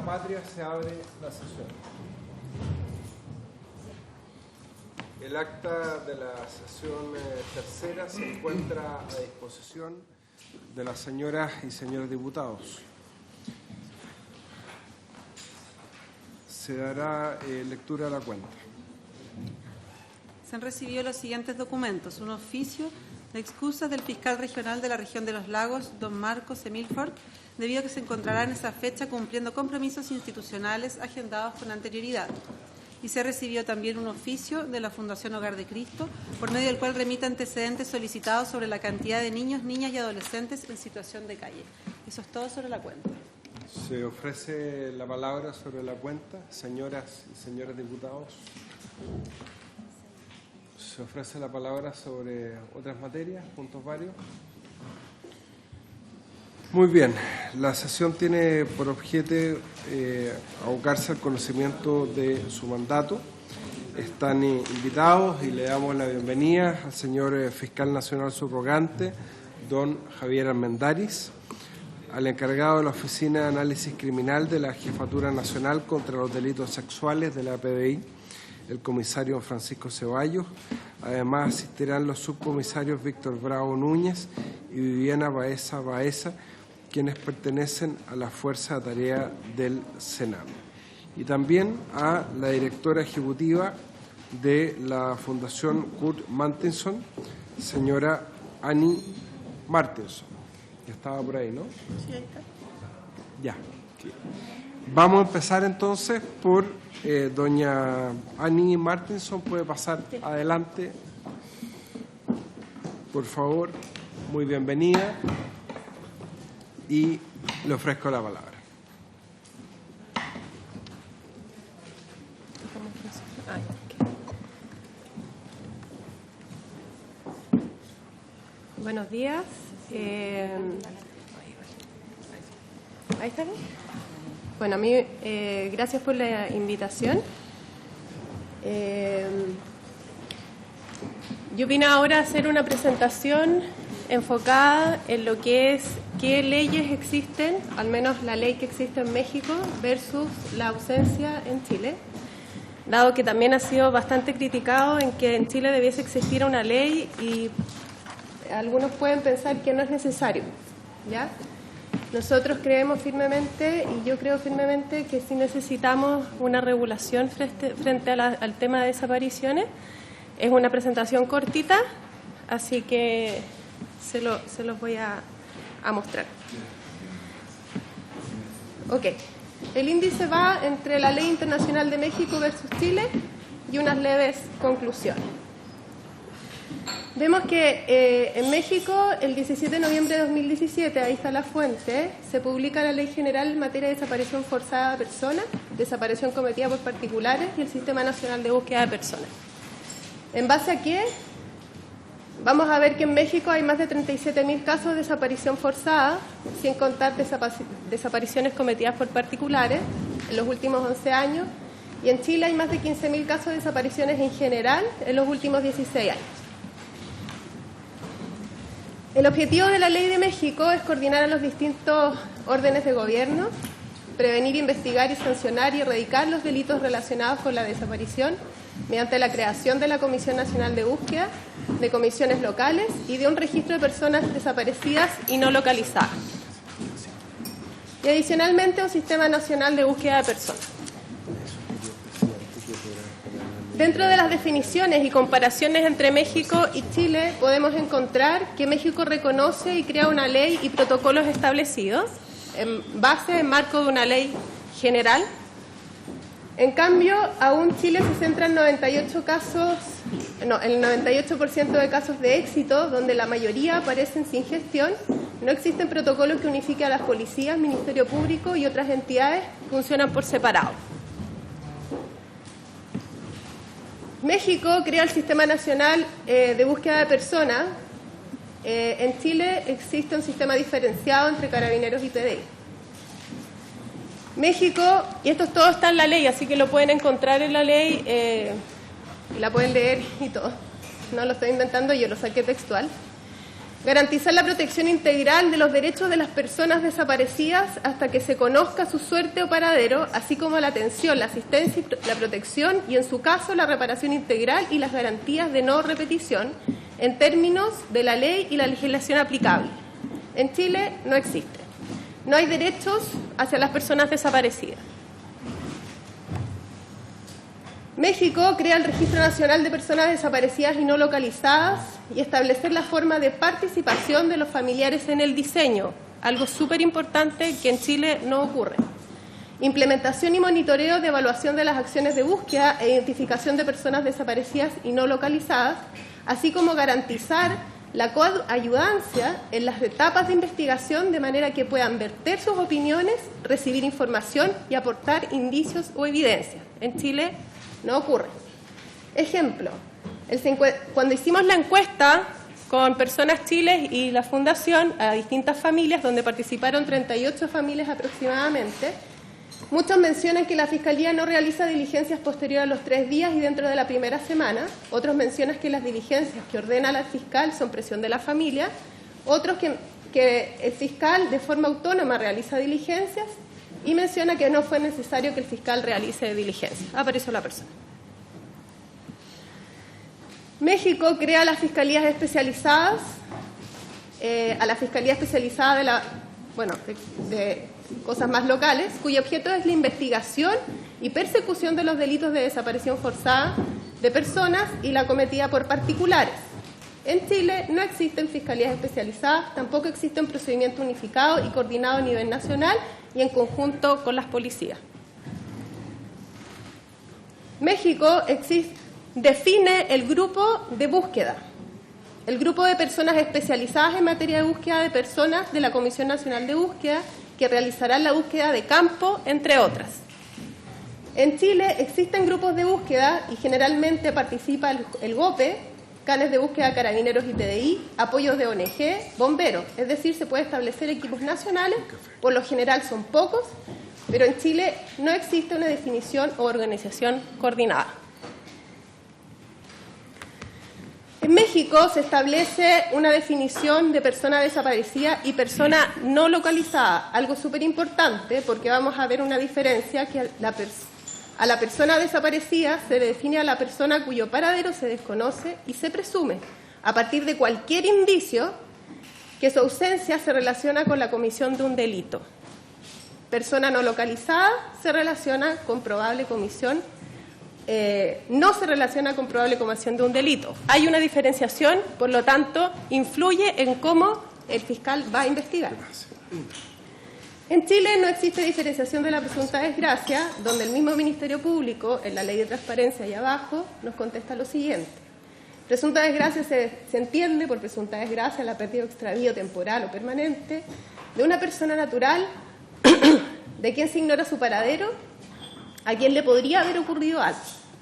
la patria se abre la sesión. El acta de la sesión tercera se encuentra a disposición de las señoras y señores diputados. Se dará lectura a la cuenta. Se han recibido los siguientes documentos. Un oficio de excusas del fiscal regional de la región de los lagos, don Marcos Emilfort, debido a que se encontrará en esa fecha cumpliendo compromisos institucionales agendados con anterioridad. Y se recibió también un oficio de la Fundación Hogar de Cristo, por medio del cual remite antecedentes solicitados sobre la cantidad de niños, niñas y adolescentes en situación de calle. Eso es todo sobre la cuenta. Se ofrece la palabra sobre la cuenta, señoras y señores diputados. Se ofrece la palabra sobre otras materias, puntos varios. Muy bien, la sesión tiene por objeto abocarse al conocimiento de su mandato. Están invitados y le damos la bienvenida al señor fiscal nacional subrogante, don Javier Armendáriz, al encargado de la Oficina de Análisis Criminal de la Jefatura Nacional contra los Delitos Sexuales de la PDI, el comisario Francisco Ceballos. Además asistirán los subcomisarios Víctor Bravo Núñez y Viviana Baeza, quienes pertenecen a la Fuerza de Tarea del Sename. Y también a la directora ejecutiva de la Fundación Kurt Martinson, señora Annie Martinson. Ya estaba por ahí, ¿no? Sí, ahí está. Ya. Vamos a empezar entonces por doña Annie Martinson. Puede pasar adelante, por favor. Muy bienvenida y le ofrezco la palabra. Buenos días. ¿Ahí está bien? Bueno, a mí, gracias por la invitación. Yo vine ahora a hacer una presentación enfocada en lo que es qué leyes existen, al menos la ley que existe en México versus la ausencia en Chile, dado que también ha sido bastante criticado en que en Chile debiese existir una ley y algunos pueden pensar que no es necesario, ¿ya? Nosotros creemos firmemente, y yo creo firmemente, que sí necesitamos una regulación frente al tema de desapariciones. Es una presentación cortita, así que se los voy a mostrar. Ok. El índice va entre la Ley Internacional de México versus Chile y unas leves conclusiones. Vemos que en México, el 17 de noviembre de 2017, ahí está la fuente, se publica la Ley General en materia de desaparición forzada de personas, desaparición cometida por particulares y el Sistema Nacional de Búsqueda de Personas. ¿En base a qué? Vamos a ver que en México hay más de 37.000 casos de desaparición forzada, sin contar desapariciones cometidas por particulares en los últimos 11 años, y en Chile hay más de 15.000 casos de desapariciones en general en los últimos 16 años. El objetivo de la Ley de México es coordinar a los distintos órdenes de gobierno, prevenir, investigar y sancionar y erradicar los delitos relacionados con la desaparición mediante la creación de la Comisión Nacional de Búsqueda, de comisiones locales y de un registro de personas desaparecidas y no localizadas. Y adicionalmente un Sistema Nacional de Búsqueda de Personas. Dentro de las definiciones y comparaciones entre México y Chile podemos encontrar que México reconoce y crea una ley y protocolos establecidos en marco de una ley general. En cambio, aún Chile se centra en el 98% de casos de éxito, donde la mayoría aparecen sin gestión. No existen protocolos que unifiquen a las policías, Ministerio Público y otras entidades, funcionan por separado. México crea el Sistema Nacional de Búsqueda de Personas. En Chile existe un sistema diferenciado entre carabineros y PDI. México, y esto todo está en la ley, así que lo pueden encontrar en la ley, la pueden leer y todo. No lo estoy inventando, yo lo saqué textual. Garantizar la protección integral de los derechos de las personas desaparecidas hasta que se conozca su suerte o paradero, así como la atención, la asistencia y la protección, y en su caso la reparación integral y las garantías de no repetición, en términos de la ley y la legislación aplicable. En Chile no existe. No hay derechos hacia las personas desaparecidas. México crea el Registro Nacional de Personas Desaparecidas y No Localizadas y establecer la forma de participación de los familiares en el diseño, algo súper importante que en Chile no ocurre. Implementación y monitoreo de evaluación de las acciones de búsqueda e identificación de personas desaparecidas y no localizadas, así como garantizar la coayudancia en las etapas de investigación de manera que puedan verter sus opiniones, recibir información y aportar indicios o evidencias. En Chile no ocurre. Ejemplo, cuando hicimos la encuesta con Personas Chile y la Fundación a distintas familias, donde participaron 38 familias aproximadamente, muchos mencionan que la Fiscalía no realiza diligencias posteriores a los 3 días y dentro de la primera semana. Otros mencionan que las diligencias que ordena la fiscal son presión de la familia. Otros que el fiscal de forma autónoma realiza diligencias y menciona que no fue necesario que el fiscal realice diligencias. Apareció la persona. México crea las fiscalías especializadas, a la Fiscalía Especializada de cosas más locales, cuyo objeto es la investigación y persecución de los delitos de desaparición forzada de personas y la cometida por particulares. En Chile no existen fiscalías especializadas, tampoco existe un procedimiento unificado y coordinado a nivel nacional y en conjunto con las policías. México define el grupo de búsqueda, el grupo de personas especializadas en materia de búsqueda de personas de la Comisión Nacional de Búsqueda que realizarán la búsqueda de campo, entre otras. En Chile existen grupos de búsqueda y generalmente participa el GOPE, canes de búsqueda, carabineros y PDI, apoyos de ONG, bomberos. Es decir, se puede establecer equipos nacionales, por lo general son pocos, pero en Chile no existe una definición o organización coordinada. En México se establece una definición de persona desaparecida y persona no localizada, algo súper importante porque vamos a ver una diferencia que a la persona desaparecida se le define a la persona cuyo paradero se desconoce y se presume, a partir de cualquier indicio, que su ausencia se relaciona con la comisión de un delito. Persona no localizada se relaciona con probable comisión, no se relaciona con probable comisión de un delito. Hay una diferenciación, por lo tanto, influye en cómo el fiscal va a investigar. En Chile no existe diferenciación de la presunta desgracia, donde el mismo Ministerio Público, en la Ley de Transparencia y abajo, nos contesta lo siguiente. Presunta desgracia se entiende por presunta desgracia la pérdida o extravío temporal o permanente de una persona natural de quien se ignora su paradero, a quien le podría haber ocurrido algo.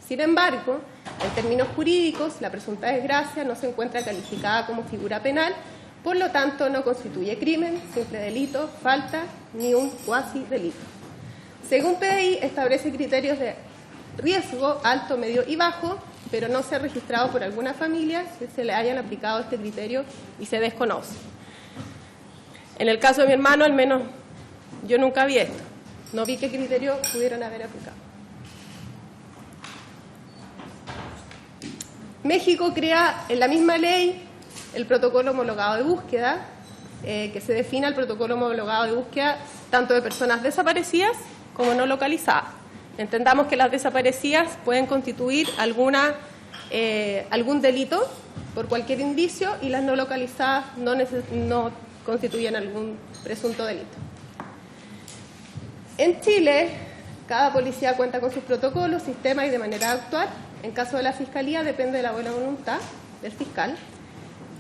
Sin embargo, en términos jurídicos, la presunta desgracia no se encuentra calificada como figura penal, por lo tanto no constituye crimen, simple delito, falta ni un cuasi delito. Según PDI, establece criterios de riesgo alto, medio y bajo, pero no se ha registrado por alguna familia que se le hayan aplicado este criterio y se desconoce. En el caso de mi hermano, al menos yo nunca vi esto. No vi qué criterio pudieron haber aplicado. México crea en la misma ley el protocolo homologado de búsqueda, que se define el protocolo homologado de búsqueda tanto de personas desaparecidas como no localizadas. Entendamos que las desaparecidas pueden constituir algún delito por cualquier indicio y las no localizadas no constituyen algún presunto delito. En Chile, cada policía cuenta con sus protocolos, sistemas y de manera de actuar. En caso de la Fiscalía depende de la buena voluntad del fiscal.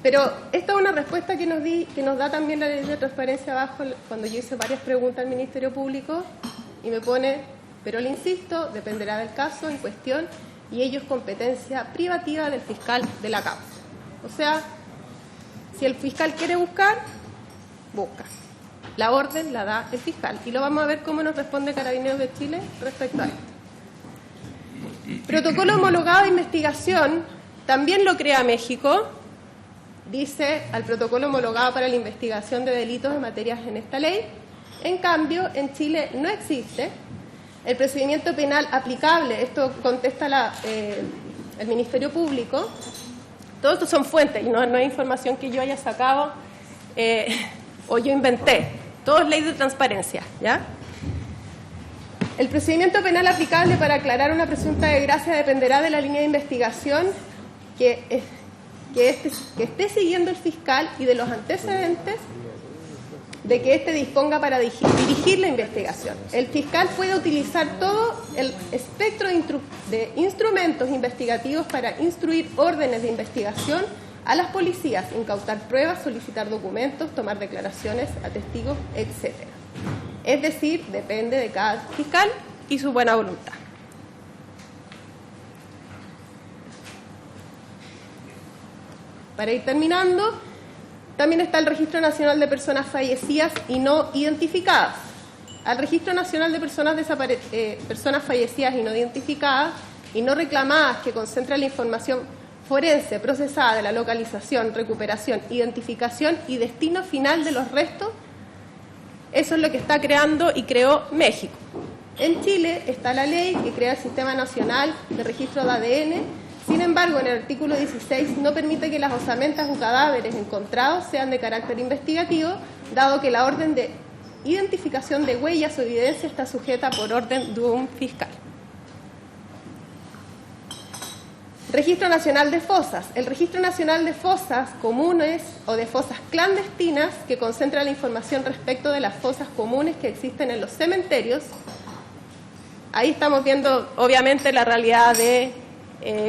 Pero esta es una respuesta que nos da también la Ley de Transparencia abajo, cuando yo hice varias preguntas al Ministerio Público y me pone, pero le insisto, dependerá del caso en cuestión y ello es competencia privativa del fiscal de la causa. O sea, si el fiscal quiere buscar, busca. La orden la da el fiscal. Y lo vamos a ver cómo nos responde Carabineros de Chile respecto a esto. Protocolo homologado de investigación también lo crea México dice al protocolo homologado para la investigación de delitos de materias en esta ley. En cambio, en Chile no existe el procedimiento penal aplicable. Esto contesta el Ministerio Público. Todo esto son fuentes y no es información que yo haya sacado o yo inventé. Todo es ley de transparencia, ¿ya? El procedimiento penal aplicable para aclarar una presunta desgracia dependerá de la línea de investigación que esté siguiendo el fiscal y de los antecedentes de que éste disponga para dirigir la investigación. El fiscal puede utilizar todo el espectro de instrumentos investigativos para instruir órdenes de investigación a las policías, incautar pruebas, solicitar documentos, tomar declaraciones a testigos, etc. Es decir, depende de cada fiscal y su buena voluntad. Para ir terminando, también está el Registro Nacional de Personas Fallecidas y No Identificadas. Al Registro Nacional de Personas Fallecidas y No Identificadas y No Reclamadas, que concentra la información forense procesada de la localización, recuperación, identificación y destino final de los restos, eso es lo que está creando y creó México. En Chile está la ley que crea el Sistema Nacional de Registro de ADN. Sin embargo, en el artículo 16 no permite que las osamentas o cadáveres encontrados sean de carácter investigativo, dado que la orden de identificación de huellas o evidencia está sujeta por orden de un fiscal. Registro Nacional de Fosas. El Registro Nacional de Fosas Comunes o de Fosas Clandestinas, que concentra la información respecto de las fosas comunes que existen en los cementerios. Ahí estamos viendo, obviamente, la realidad de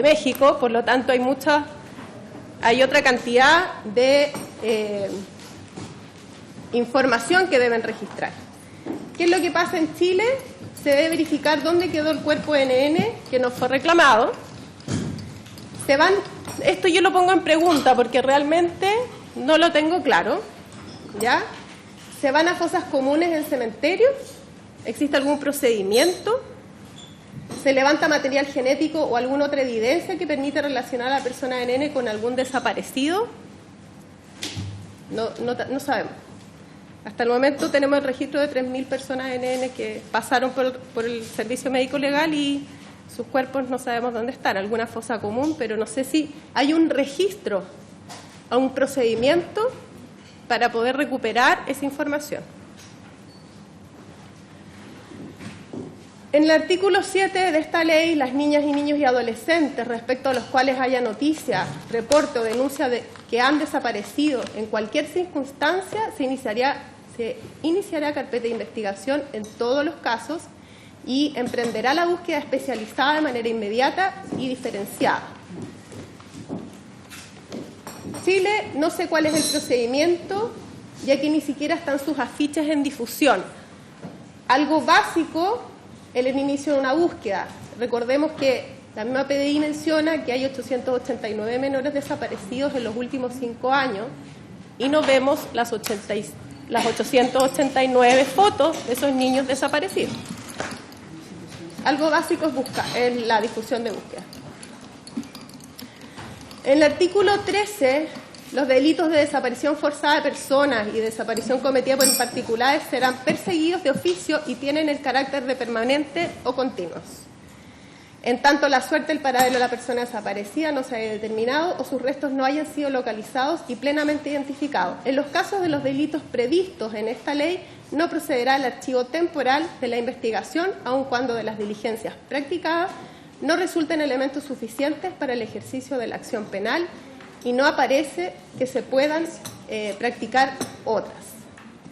México, por lo tanto hay otra cantidad de información que deben registrar. ¿Qué es lo que pasa en Chile? Se debe verificar dónde quedó el cuerpo NN que nos fue reclamado. Esto yo lo pongo en pregunta porque realmente no lo tengo claro, ¿ya? ¿Se van a fosas comunes en cementerios? ¿Existe algún procedimiento? ¿Se levanta material genético o alguna otra evidencia que permite relacionar a la persona NN con algún desaparecido? No sabemos. Hasta el momento tenemos el registro de 3.000 personas NN que pasaron por el servicio médico legal y sus cuerpos no sabemos dónde están, alguna fosa común, pero no sé si hay un registro o un procedimiento para poder recuperar esa información. En el artículo 7 de esta ley, las niñas y niños y adolescentes respecto a los cuales haya noticia, reporte o denuncia de que han desaparecido en cualquier circunstancia, se iniciará carpeta de investigación en todos los casos y emprenderá la búsqueda especializada de manera inmediata y diferenciada. Chile, no sé cuál es el procedimiento, ya que ni siquiera están sus afiches en difusión. Algo básico, el inicio de una búsqueda. Recordemos que la misma PDI menciona que hay 889 menores desaparecidos en los últimos 5 años y no vemos las 889 fotos de esos niños desaparecidos. Algo básico es la difusión de búsqueda. En el artículo 13, los delitos de desaparición forzada de personas y desaparición cometida por particulares serán perseguidos de oficio y tienen el carácter de permanente o continuos. En tanto la suerte del paradero de la persona desaparecida no se haya determinado o sus restos no hayan sido localizados y plenamente identificados. En los casos de los delitos previstos en esta ley, no procederá el archivo temporal de la investigación, aun cuando de las diligencias practicadas no resulten elementos suficientes para el ejercicio de la acción penal y no aparece que se puedan practicar otras.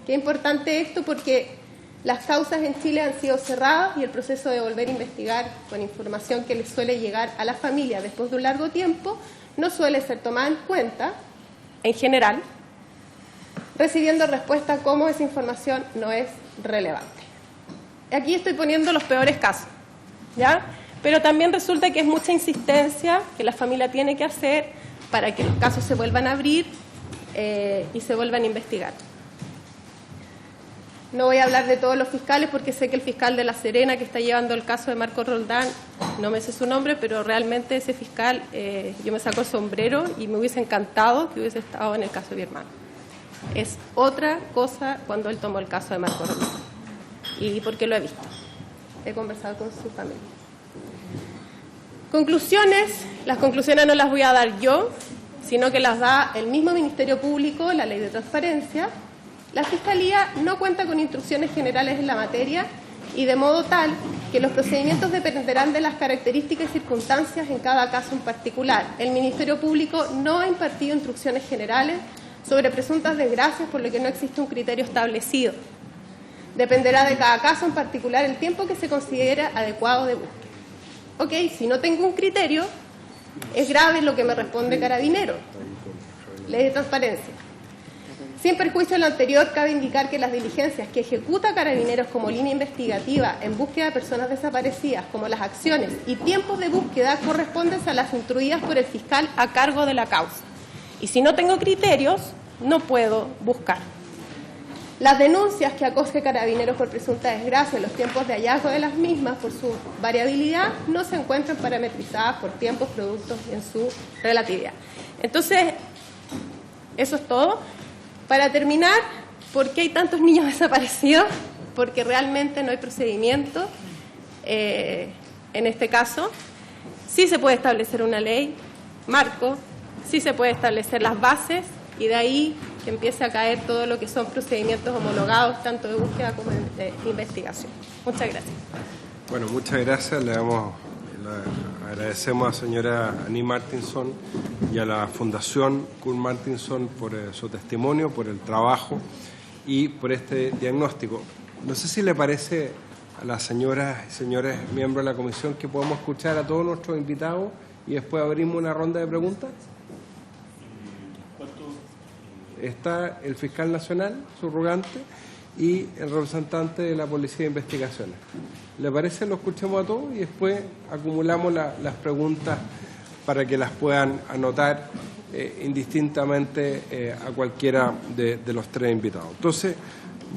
Qué importante esto porque las causas en Chile han sido cerradas y el proceso de volver a investigar con información que les suele llegar a la familia después de un largo tiempo no suele ser tomada en cuenta, en general, recibiendo respuesta como esa información no es relevante. Aquí estoy poniendo los peores casos, ¿ya? Pero también resulta que es mucha insistencia que la familia tiene que hacer para que los casos se vuelvan a abrir y se vuelvan a investigar. No voy a hablar de todos los fiscales porque sé que el fiscal de La Serena que está llevando el caso de Marco Roldán, no me sé su nombre, pero realmente ese fiscal, yo me saco el sombrero y me hubiese encantado que hubiese estado en el caso de mi hermano. Es otra cosa cuando él tomó el caso de Marco Roldán. Y porque lo he visto. He conversado con su familia. Conclusiones. Las conclusiones no las voy a dar yo, sino que las da el mismo Ministerio Público, la Ley de Transparencia. La Fiscalía no cuenta con instrucciones generales en la materia y de modo tal que los procedimientos dependerán de las características y circunstancias en cada caso en particular. El Ministerio Público no ha impartido instrucciones generales sobre presuntas desgracias, por lo que no existe un criterio establecido. Dependerá de cada caso en particular el tiempo que se considera adecuado de búsqueda. Ok, si no tengo un criterio, es grave lo que me responde Carabinero. Ley de Transparencia. Sin perjuicio de lo anterior, cabe indicar que las diligencias que ejecuta Carabineros como línea investigativa en búsqueda de personas desaparecidas, como las acciones y tiempos de búsqueda, corresponden a las instruidas por el fiscal a cargo de la causa. Y si no tengo criterios, no puedo buscar. Las denuncias que acoge Carabineros por presunta desgracia en los tiempos de hallazgo de las mismas, por su variabilidad, no se encuentran parametrizadas por tiempos, productos y en su relatividad. Entonces, eso es todo. Para terminar, ¿por qué hay tantos niños desaparecidos? Porque realmente no hay procedimiento en este caso. Sí se puede establecer una ley, marco, sí se puede establecer las bases y de ahí que empiece a caer todo lo que son procedimientos homologados, tanto de búsqueda como de investigación. Muchas gracias. Bueno, muchas gracias. Agradecemos a la señora Annie Martinson y a la Fundación Kurt Martinson por su testimonio, por el trabajo y por este diagnóstico. No sé si le parece a las señoras y señores miembros de la comisión que podamos escuchar a todos nuestros invitados y después abrimos una ronda de preguntas. Está el fiscal nacional, subrogante, y el representante de la Policía de Investigaciones. ¿Le parece? Lo escuchemos a todos y después acumulamos las preguntas para que las puedan anotar indistintamente a cualquiera de los tres invitados. Entonces,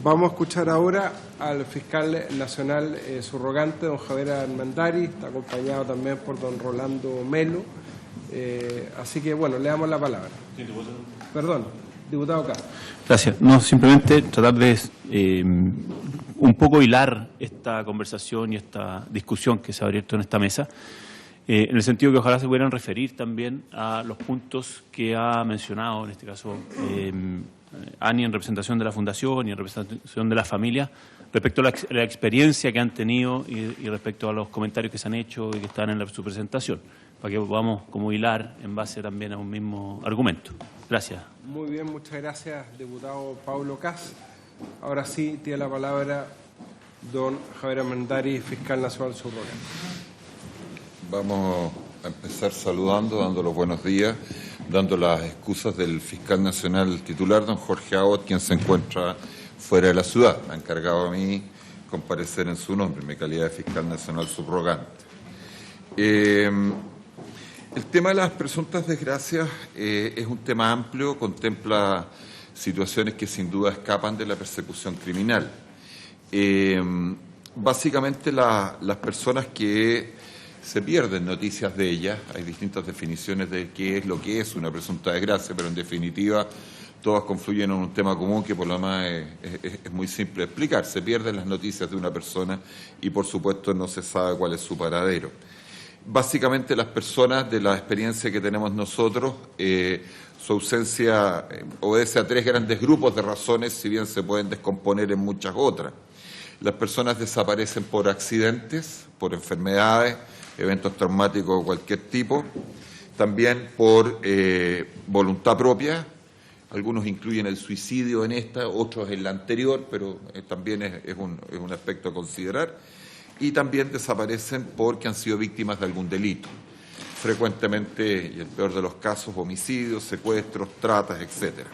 vamos a escuchar ahora al fiscal nacional subrogante, don Javier Armendari, está acompañado también por don Rolando Melo. Así que, bueno, le damos la palabra. Perdón. Diputado Castro. Gracias. No, simplemente tratar de un poco hilar esta conversación y esta discusión que se ha abierto en esta mesa, en el sentido que ojalá se pudieran referir también a los puntos que ha mencionado, en este caso, Ani en representación de la Fundación y en representación de la familia, respecto a la experiencia que han tenido y respecto a los comentarios que se han hecho y que están en su presentación, para que podamos como hilar en base también a un mismo argumento. Gracias. Muy bien, muchas gracias, diputado Paulo Cas. Ahora sí, tiene la palabra don Javier Armendari, fiscal nacional subrogante. Vamos a empezar saludando, dando los buenos días, dando las excusas del fiscal nacional titular, don Jorge Abbott, quien se encuentra fuera de la ciudad. Me ha encargado a mí comparecer en su nombre, en mi calidad de fiscal nacional subrogante. El tema de las presuntas desgracias es un tema amplio, contempla situaciones que sin duda escapan de la persecución criminal. Básicamente las personas que se pierden noticias de ellas, hay distintas definiciones de qué es lo que es una presunta desgracia, pero en definitiva todas confluyen en un tema común que por lo demás es muy simple de explicar. Se pierden las noticias de una persona y por supuesto no se sabe cuál es su paradero. Básicamente las personas, de la experiencia que tenemos nosotros, su ausencia obedece a tres grandes grupos de razones, si bien se pueden descomponer en muchas otras. Las personas desaparecen por accidentes, por enfermedades, eventos traumáticos de cualquier tipo, también por voluntad propia. Algunos incluyen el suicidio en esta, otros en la anterior, pero también es un aspecto a considerar. Y también desaparecen porque han sido víctimas de algún delito. Frecuentemente, y el peor de los casos, homicidios, secuestros, tratas, etc.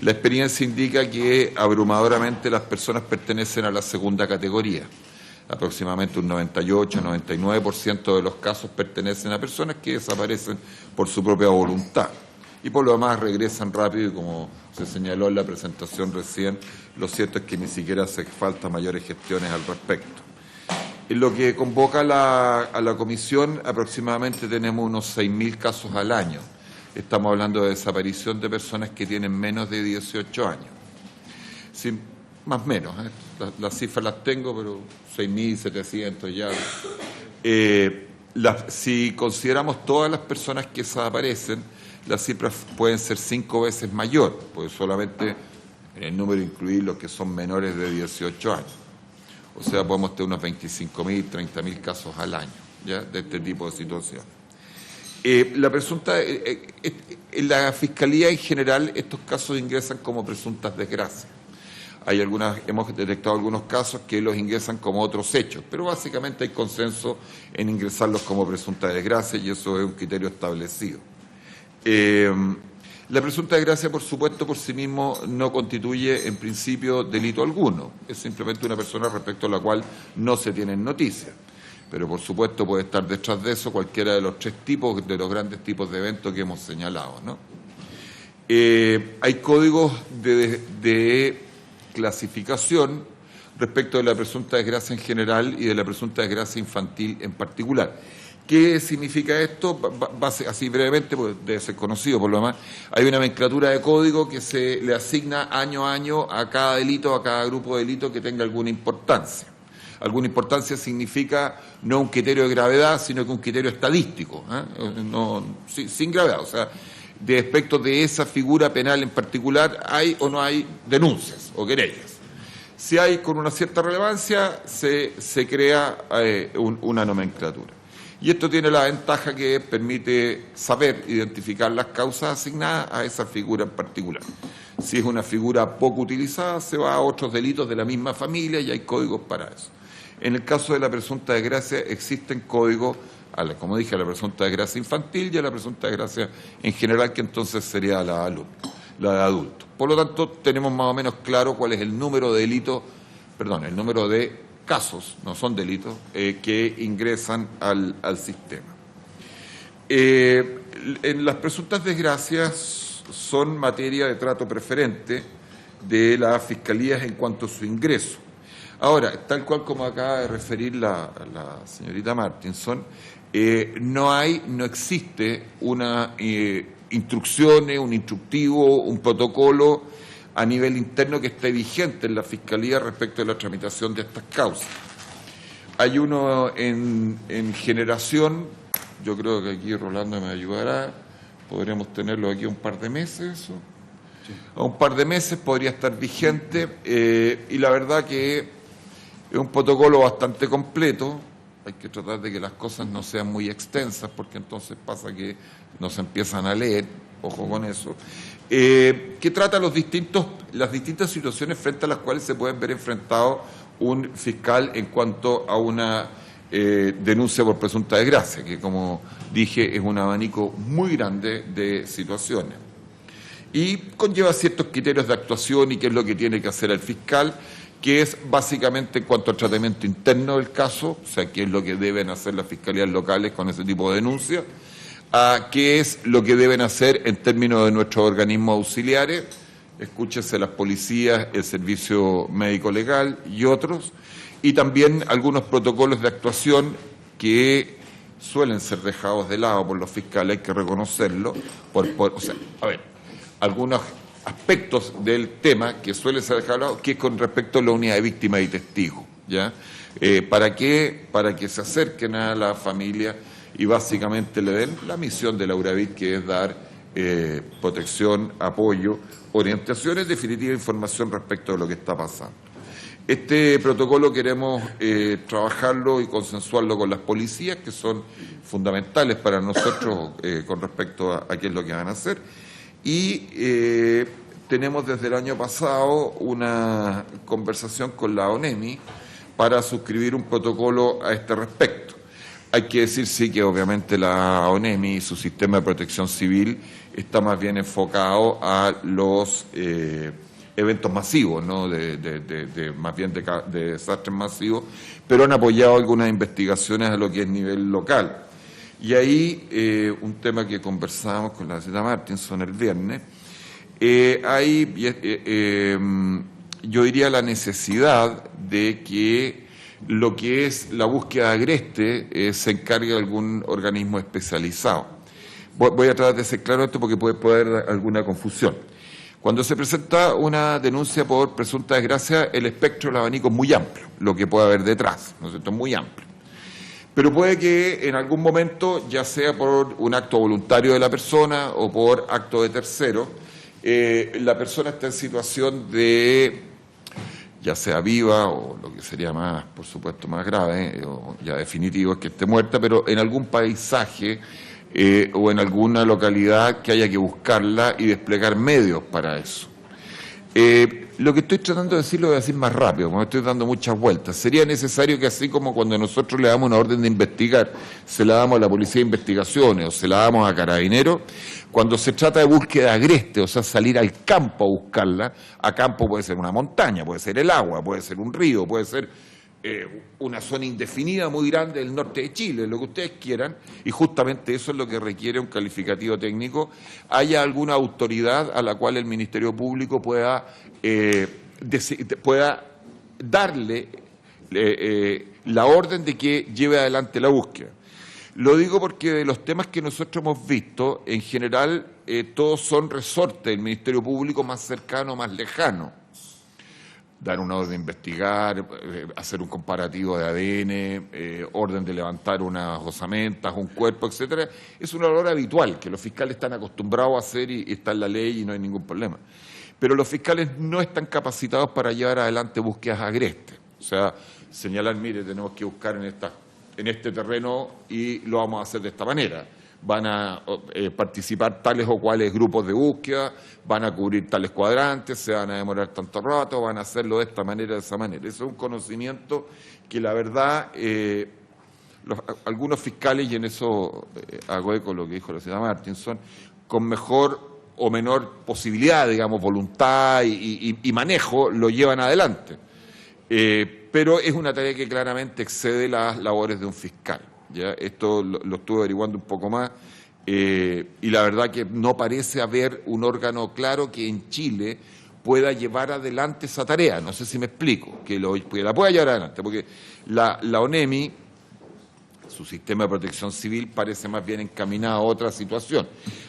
La experiencia indica que abrumadoramente las personas pertenecen a la segunda categoría. Aproximadamente un 98-99% de los casos pertenecen a personas que desaparecen por su propia voluntad. y por lo demás regresan rápido y como se señaló en la presentación recién, lo cierto es que ni siquiera hace falta mayores gestiones al respecto. En lo que convoca a la comisión, aproximadamente tenemos unos 6.000 casos al año. Estamos hablando de desaparición de personas que tienen menos de 18 años. Sí, más o menos, las cifras las tengo, pero 6.700 ya. Si consideramos todas las personas que desaparecen, las cifras pueden ser 5 veces mayor, porque solamente en el número incluir los que son menores de 18 años. O sea, podemos tener unos 25.000, 30.000 casos al año, ¿ya?, de este tipo de situación. En la Fiscalía en general estos casos ingresan como presuntas desgracias. Hemos detectado algunos casos que los ingresan como otros hechos, pero básicamente hay consenso en ingresarlos como presuntas desgracias y eso es un criterio establecido. La presunta desgracia, por supuesto, por sí mismo no constituye en principio delito alguno. Es simplemente una persona respecto a la cual no se tienen noticias. Pero, por supuesto, puede estar detrás de eso cualquiera de los 3 tipos, de los grandes tipos de eventos que hemos señalado, ¿no? Hay códigos de clasificación respecto de la presunta desgracia en general y de la presunta desgracia infantil en particular. ¿Qué significa esto? Así brevemente, porque debe ser conocido por lo demás, hay una nomenclatura de código que se le asigna año a año a cada delito, a cada grupo de delitos que tenga alguna importancia. Alguna importancia significa no un criterio de gravedad, sino que un criterio estadístico, sin gravedad. O sea, de aspectos de esa figura penal en particular, ¿hay o no hay denuncias o querellas? Si hay con una cierta relevancia, se crea una nomenclatura. Y esto tiene la ventaja que permite saber identificar las causas asignadas a esa figura en particular. Si es una figura poco utilizada, se va a otros delitos de la misma familia y hay códigos para eso. En el caso de la presunta desgracia existen códigos, como dije, a la presunta desgracia infantil y a la presunta desgracia en general, que entonces sería la de adultos. Por lo tanto, tenemos más o menos claro cuál es el número de delitos, el número de casos, no son delitos, que ingresan al sistema. En las presuntas desgracias son materia de trato preferente de las fiscalías en cuanto a su ingreso. Ahora, tal cual como acaba de referir la señorita Martinson, no existe una instrucciones, un instructivo, un protocolo a nivel interno que esté vigente en la Fiscalía respecto de la tramitación de estas causas. Hay uno en generación, yo creo que aquí Rolando me ayudará, podremos tenerlo aquí un par de meses, ¿o? Sí. A un par de meses podría estar vigente y la verdad que es un protocolo bastante completo. Hay que tratar de que las cosas no sean muy extensas porque entonces pasa que no se empiezan a leer, ojo con eso, que trata las distintas situaciones frente a las cuales se pueden ver enfrentado un fiscal en cuanto a una denuncia por presunta desgracia, que como dije es un abanico muy grande de situaciones. Y conlleva ciertos criterios de actuación y qué es lo que tiene que hacer el fiscal, que es básicamente en cuanto al tratamiento interno del caso, o sea, qué es lo que deben hacer las fiscalías locales con ese tipo de denuncias, a qué es lo que deben hacer en términos de nuestros organismos auxiliares, escúchese las policías, el servicio médico legal y otros, y también algunos protocolos de actuación que suelen ser dejados de lado por los fiscales, hay que reconocerlo, algunos aspectos del tema que suelen ser dejados de lado, que es con respecto a la unidad de víctimas y testigos, ¿ya? ¿Para qué? Para que se acerquen a la familia y básicamente le den la misión de la URAVIT, que es dar protección, apoyo, orientación, en definitiva información respecto de lo que está pasando. Este protocolo queremos trabajarlo y consensuarlo con las policías, que son fundamentales para nosotros con respecto a qué es lo que van a hacer. Y tenemos desde el año pasado una conversación con la ONEMI para suscribir un protocolo a este respecto. Hay que decir, sí, que obviamente la ONEMI y su sistema de protección civil está más bien enfocado a los eventos masivos, ¿no? Más bien de desastres masivos, pero han apoyado algunas investigaciones a lo que es nivel local. Y ahí, un tema que conversábamos con la señora Martinson el viernes, yo diría la necesidad de que lo que es la búsqueda de agreste se encargue de algún organismo especializado. Voy a tratar de ser claro esto porque puede haber alguna confusión. Cuando se presenta una denuncia por presunta desgracia, el espectro del abanico es muy amplio, lo que puede haber detrás, ¿no es cierto? Es muy amplio. Pero puede que en algún momento, ya sea por un acto voluntario de la persona o por acto de tercero, la persona está en situación de, ya sea viva o lo que sería más, por supuesto, más grave, o ya definitivo es que esté muerta, pero en algún paisaje o en alguna localidad que haya que buscarla y desplegar medios para eso. Lo que estoy tratando de decir lo voy a decir más rápido, porque estoy dando muchas vueltas. Sería necesario que así como cuando nosotros le damos una orden de investigar, se la damos a la Policía de Investigaciones o se la damos a Carabineros, cuando se trata de búsqueda agreste, o sea, salir al campo a buscarla, a campo puede ser una montaña, puede ser el agua, puede ser un río, puede ser una zona indefinida muy grande del norte de Chile, lo que ustedes quieran, y justamente eso es lo que requiere un calificativo técnico, haya alguna autoridad a la cual el Ministerio Público pueda darle la orden de que lleve adelante la búsqueda. Lo digo porque de los temas que nosotros hemos visto, en general, todos son resortes del Ministerio Público más cercano, más lejano. Dar una orden de investigar, hacer un comparativo de ADN, orden de levantar unas osamentas, un cuerpo, etcétera, es una labor habitual que los fiscales están acostumbrados a hacer y está en la ley y no hay ningún problema. Pero los fiscales no están capacitados para llevar adelante búsquedas agrestes. O sea, señalar, mire, tenemos que buscar en este terreno y lo vamos a hacer de esta manera. Van a participar tales o cuales grupos de búsqueda, van a cubrir tales cuadrantes, se van a demorar tanto rato, van a hacerlo de esta manera, de esa manera. Eso es un conocimiento que la verdad algunos fiscales, y en eso hago eco lo que dijo la señora Martinson, con mejor o menor posibilidad, digamos, voluntad y manejo, lo llevan adelante. Pero es una tarea que claramente excede las labores de un fiscal. ¿Ya? Esto lo estuve averiguando un poco más y la verdad que no parece haber un órgano claro que en Chile pueda llevar adelante esa tarea. No sé si me explico, que la pueda llevar adelante, porque la ONEMI, su sistema de protección civil, parece más bien encaminado a otra situación.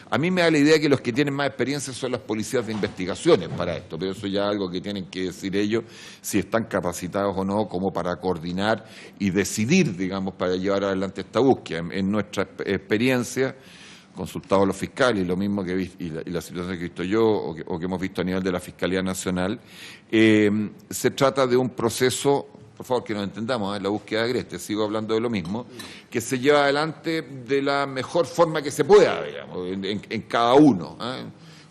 A mí me da la idea que los que tienen más experiencia son las policías de investigaciones para esto, pero eso ya es algo que tienen que decir ellos, si están capacitados o no, como para coordinar y decidir, digamos, para llevar adelante esta búsqueda. En nuestra experiencia, consultado a los fiscales, y lo mismo que y la situación que he visto yo o que hemos visto a nivel de la Fiscalía Nacional, se trata de un proceso, por favor que nos entendamos, la búsqueda de agreste, sigo hablando de lo mismo, que se lleva adelante de la mejor forma que se pueda, digamos, en cada uno,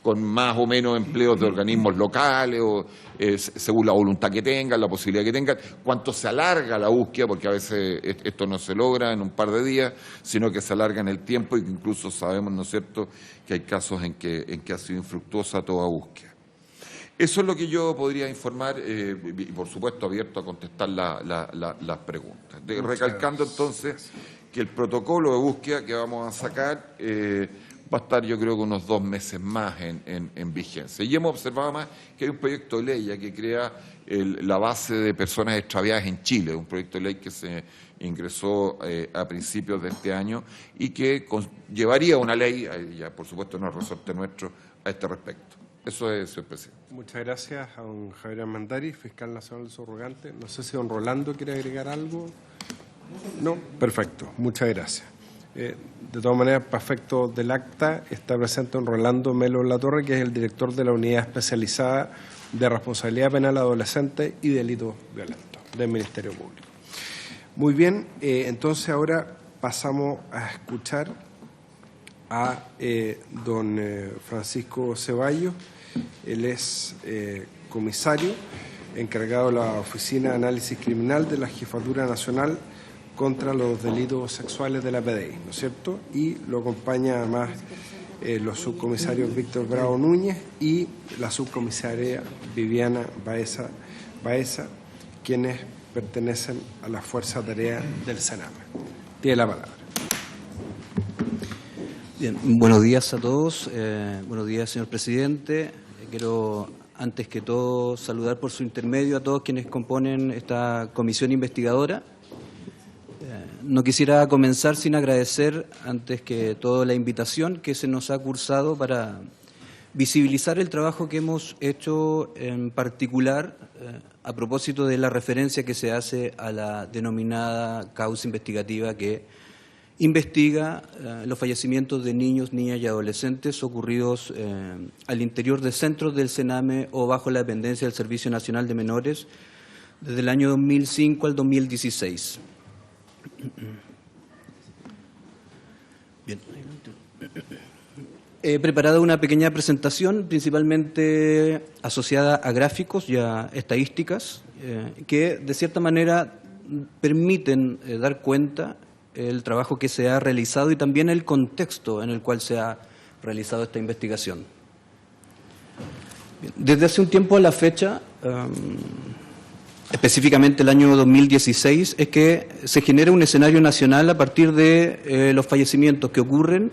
con más o menos empleos de organismos locales, o según la voluntad que tengan, la posibilidad que tengan, cuánto se alarga la búsqueda, porque a veces esto no se logra en un par de días, sino que se alarga en el tiempo y que incluso sabemos, ¿no es cierto?, que hay casos en que ha sido infructuosa toda búsqueda. Eso es lo que yo podría informar y, por supuesto, abierto a contestar las preguntas. Recalcando entonces que el protocolo de búsqueda que vamos a sacar va a estar, yo creo, que unos 2 meses más en vigencia. Y hemos observado más que hay un proyecto de ley ya que crea la base de personas extraviadas en Chile, un proyecto de ley que se ingresó a principios de este año y que llevaría una ley, ya por supuesto no es resorte nuestro, a este respecto. Eso es, señor presidente. Muchas gracias a don Javier Armendariz, fiscal nacional subrogante. No sé si don Rolando quiere agregar algo. No, perfecto. Muchas gracias. De todas maneras, para efectos del acta, está presente don Rolando Melo Latorre, que es el director de la Unidad Especializada de Responsabilidad Penal Adolescente y Delitos Violentos del Ministerio Público. Muy bien, entonces ahora pasamos a escuchar a don Francisco Ceballos. Él es comisario encargado de la Oficina de Análisis Criminal de la Jefatura Nacional contra los Delitos Sexuales de la PDI, ¿no es cierto? Y lo acompaña además los subcomisarios Víctor Bravo Núñez y la subcomisaria Viviana Baeza, quienes pertenecen a la Fuerza Tarea del Sename. Tiene la palabra. Bien, buenos días a todos. Buenos días, señor presidente. Quiero, antes que todo, saludar por su intermedio a todos quienes componen esta comisión investigadora. No quisiera comenzar sin agradecer, antes que todo, la invitación que se nos ha cursado para visibilizar el trabajo que hemos hecho, en particular a propósito de la referencia que se hace a la denominada causa investigativa que investiga los fallecimientos de niños, niñas y adolescentes ocurridos al interior de centros del CENAME o bajo la dependencia del Servicio Nacional de Menores desde el año 2005 al 2016. Bien. He preparado una pequeña presentación, principalmente asociada a gráficos y a estadísticas, que de cierta manera permiten dar cuenta el trabajo que se ha realizado y también el contexto en el cual se ha realizado esta investigación. Desde hace un tiempo a la fecha, específicamente el año 2016, es que se genera un escenario nacional a partir de los fallecimientos que ocurren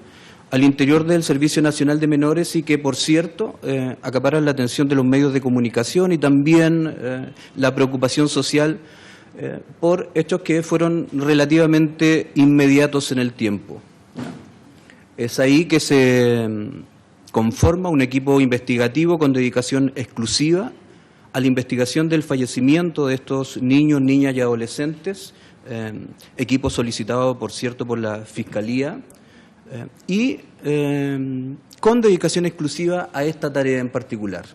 al interior del Servicio Nacional de Menores y que, por cierto, acaparan la atención de los medios de comunicación y también la preocupación social por hechos que fueron relativamente inmediatos en el tiempo. Es ahí que se conforma un equipo investigativo con dedicación exclusiva a la investigación del fallecimiento de estos niños, niñas y adolescentes, equipo solicitado, por cierto, por la Fiscalía, y con dedicación exclusiva a esta tarea en particular.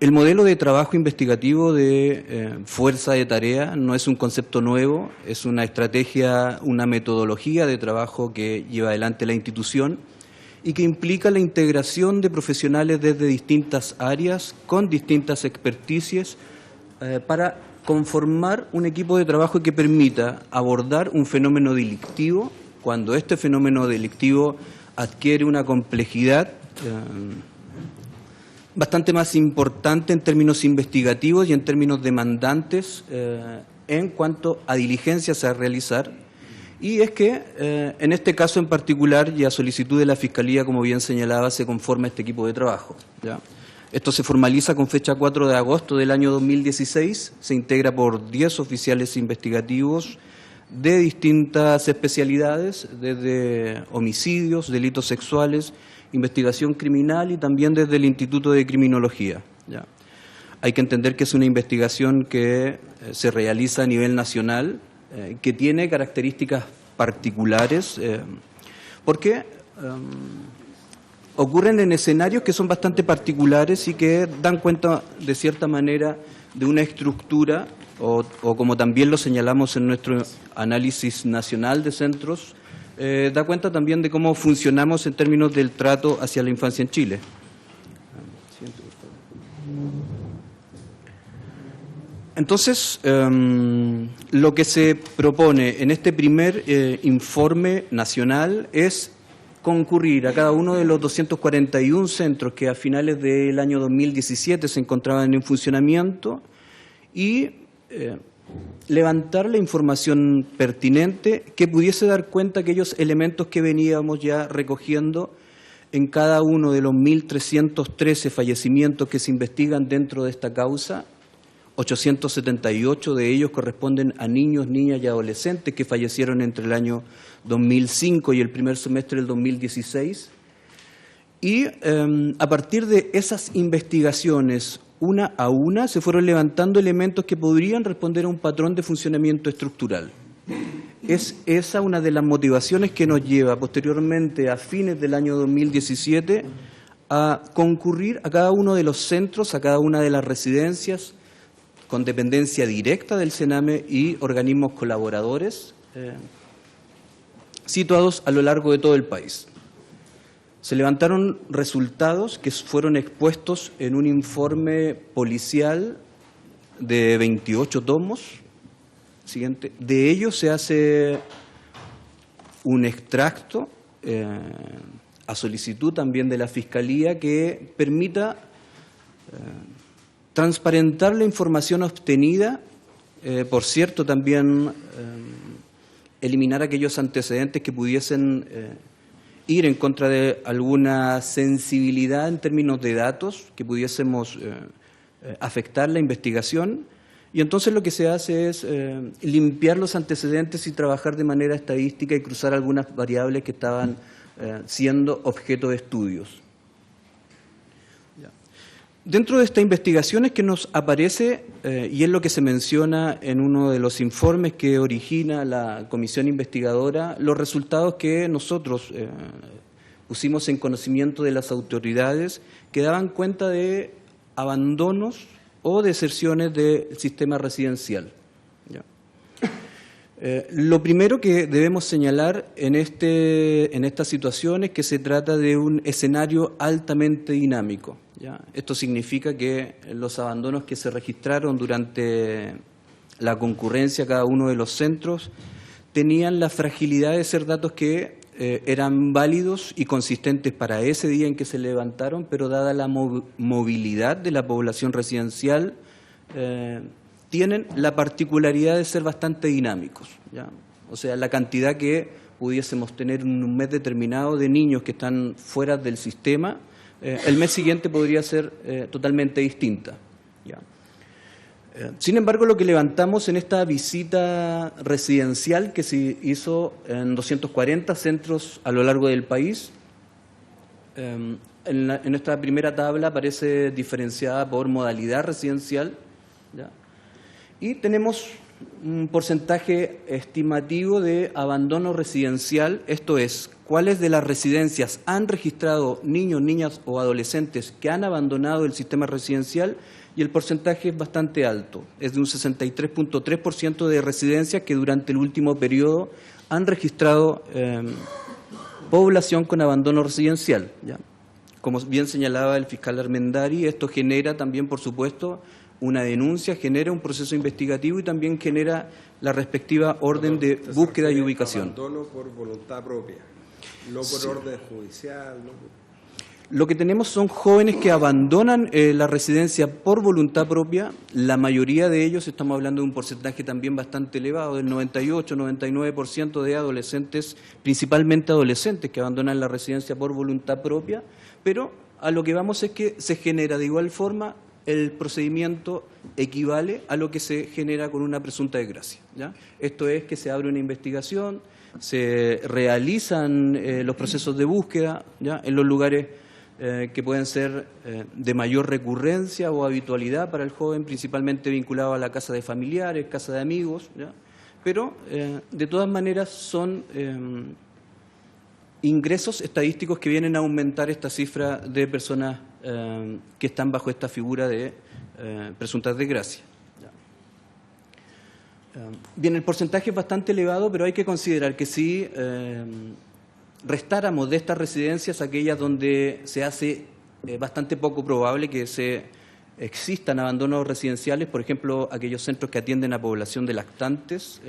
El modelo de trabajo investigativo de fuerza de tarea no es un concepto nuevo, es una estrategia, una metodología de trabajo que lleva adelante la institución y que implica la integración de profesionales desde distintas áreas con distintas experticias para conformar un equipo de trabajo que permita abordar un fenómeno delictivo cuando este fenómeno delictivo adquiere una complejidad bastante más importante en términos investigativos y en términos demandantes en cuanto a diligencias a realizar. Y es que en este caso en particular y a solicitud de la Fiscalía, como bien señalaba, se conforma este equipo de trabajo, ¿ya? Esto se formaliza con fecha 4 de agosto del año 2016, se integra por 10 oficiales investigativos de distintas especialidades, desde homicidios, delitos sexuales, investigación criminal y también desde el Instituto de Criminología, ¿ya? Hay que entender que es una investigación que se realiza a nivel nacional, que tiene características particulares, porque ocurren en escenarios que son bastante particulares y que dan cuenta, de cierta manera, de una estructura, o como también lo señalamos en nuestro análisis nacional de centros, da cuenta también de cómo funcionamos en términos del trato hacia la infancia en Chile. Entonces, lo que se propone en este primer informe nacional es concurrir a cada uno de los 241 centros que a finales del año 2017 se encontraban en funcionamiento y levantar la información pertinente que pudiese dar cuenta de aquellos elementos que veníamos ya recogiendo en cada uno de los 1.313 fallecimientos que se investigan dentro de esta causa. 878 de ellos corresponden a niños, niñas y adolescentes que fallecieron entre el año 2005 y el primer semestre del 2016. Y a partir de esas investigaciones, una a una, se fueron levantando elementos que podrían responder a un patrón de funcionamiento estructural. Es esa una de las motivaciones que nos lleva posteriormente, a fines del año 2017, a concurrir a cada uno de los centros, a cada una de las residencias con dependencia directa del CENAME y organismos colaboradores situados a lo largo de todo el país. Se levantaron resultados que fueron expuestos en un informe policial de 28 tomos. Siguiente. De ello se hace un extracto a solicitud también de la Fiscalía que permita transparentar la información obtenida, por cierto, también eliminar aquellos antecedentes que pudiesen ir en contra de alguna sensibilidad en términos de datos que pudiésemos afectar la investigación. Y entonces lo que se hace es limpiar los antecedentes y trabajar de manera estadística y cruzar algunas variables que estaban siendo objeto de estudios. Dentro de esta investigación es que nos aparece, y es lo que se menciona en uno de los informes que origina la comisión investigadora, los resultados que nosotros pusimos en conocimiento de las autoridades que daban cuenta de abandonos o deserciones del sistema residencial. Lo primero que debemos señalar en esta situación es que se trata de un escenario altamente dinámico. ¿Ya? Esto significa que los abandonos que se registraron durante la concurrencia a cada uno de los centros tenían la fragilidad de ser datos que eran válidos y consistentes para ese día en que se levantaron, pero dada la movilidad de la población residencial, tienen la particularidad de ser bastante dinámicos, ¿ya? O sea, la cantidad que pudiésemos tener en un mes determinado de niños que están fuera del sistema, el mes siguiente podría ser totalmente distinta, ¿ya? Sin embargo, lo que levantamos en esta visita residencial que se hizo en 240 centros a lo largo del país, en esta primera tabla aparece diferenciada por modalidad residencial, ¿ya? Y tenemos un porcentaje estimativo de abandono residencial, esto es, cuáles de las residencias han registrado niños, niñas o adolescentes que han abandonado el sistema residencial, y el porcentaje es bastante alto, es de un 63.3% de residencias que durante el último periodo han registrado población con abandono residencial, ¿ya? Como bien señalaba el fiscal Armendari, esto genera también, por supuesto, una denuncia, genera un proceso investigativo y también genera la respectiva orden de búsqueda y ubicación. Abandono por voluntad propia, no por orden judicial, ¿no? Lo que tenemos son jóvenes que abandonan la residencia por voluntad propia. La mayoría de ellos, estamos hablando de un porcentaje también bastante elevado, del 98-99% de adolescentes, principalmente adolescentes que abandonan la residencia por voluntad propia, pero a lo que vamos es que se genera de igual forma, el procedimiento equivale a lo que se genera con una presunta desgracia, ¿ya? Esto es que se abre una investigación, se realizan los procesos de búsqueda, ¿ya? En los lugares que pueden ser de mayor recurrencia o habitualidad para el joven, principalmente vinculado a la casa de familiares, casa de amigos, ¿ya? Pero de todas maneras son ingresos estadísticos que vienen a aumentar esta cifra de personas que están bajo esta figura de presuntas desgracias. Bien, el porcentaje es bastante elevado, pero hay que considerar que si restáramos de estas residencias aquellas donde se hace bastante poco probable que existan abandonos residenciales, por ejemplo, aquellos centros que atienden a población de lactantes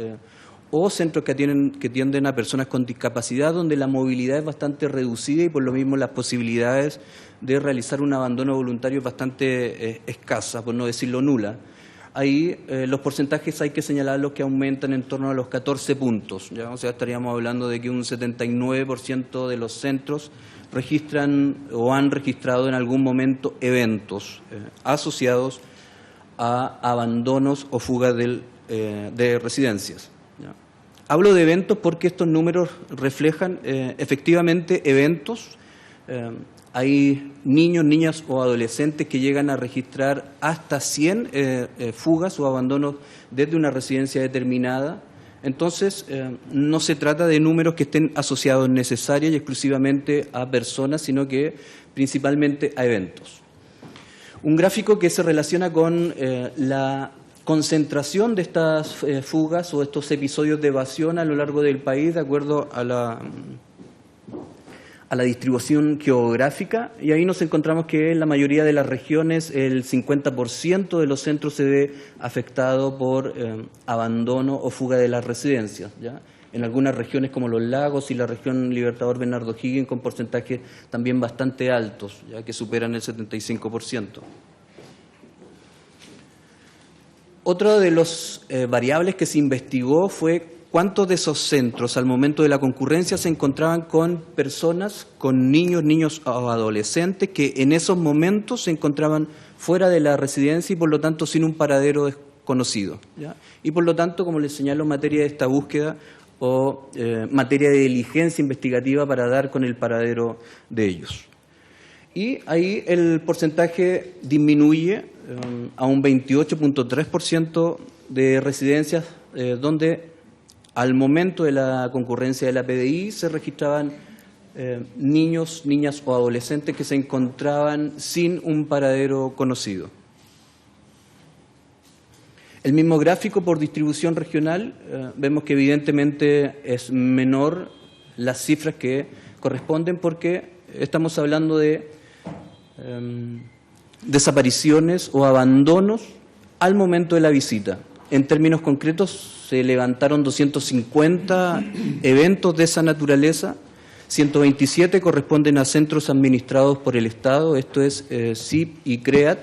o centros que atienden a personas con discapacidad, donde la movilidad es bastante reducida y por lo mismo las posibilidades de realizar un abandono voluntario es bastante escasa, por no decirlo nula. Ahí los porcentajes hay que señalarlos que aumentan en torno a los 14 puntos, ¿ya? O sea, estaríamos hablando de que un 79% de los centros registran o han registrado en algún momento eventos asociados a abandonos o fugas de residencias, ¿ya? Hablo de eventos porque estos números reflejan efectivamente eventos. Hay niños, niñas o adolescentes que llegan a registrar hasta 100 fugas o abandonos desde una residencia determinada. Entonces, no se trata de números que estén asociados necesariamente y exclusivamente a personas, sino que principalmente a eventos. Un gráfico que se relaciona con la concentración de estas fugas o estos episodios de evasión a lo largo del país, de acuerdo a la distribución geográfica, y ahí nos encontramos que en la mayoría de las regiones el 50% de los centros se ve afectado por abandono o fuga de las residencias, ¿ya? En algunas regiones como los Lagos y la región Libertador Bernardo Higgins con porcentajes también bastante altos, ya que superan el 75%. Otra de las variables que se investigó fue cuántos de esos centros al momento de la concurrencia se encontraban con personas, con niños o adolescentes que en esos momentos se encontraban fuera de la residencia y por lo tanto sin un paradero desconocido, ¿ya? Y por lo tanto, como les señalo, en materia de esta búsqueda o materia de diligencia investigativa para dar con el paradero de ellos. Y ahí el porcentaje disminuye a un 28.3% de residencias donde al momento de la concurrencia de la PDI se registraban niños, niñas o adolescentes que se encontraban sin un paradero conocido. El mismo gráfico por distribución regional, vemos que evidentemente es menor las cifras que corresponden porque estamos hablando de desapariciones o abandonos al momento de la visita. En términos concretos, se levantaron 250 eventos de esa naturaleza, 127 corresponden a centros administrados por el Estado, esto es CIP y CREAT,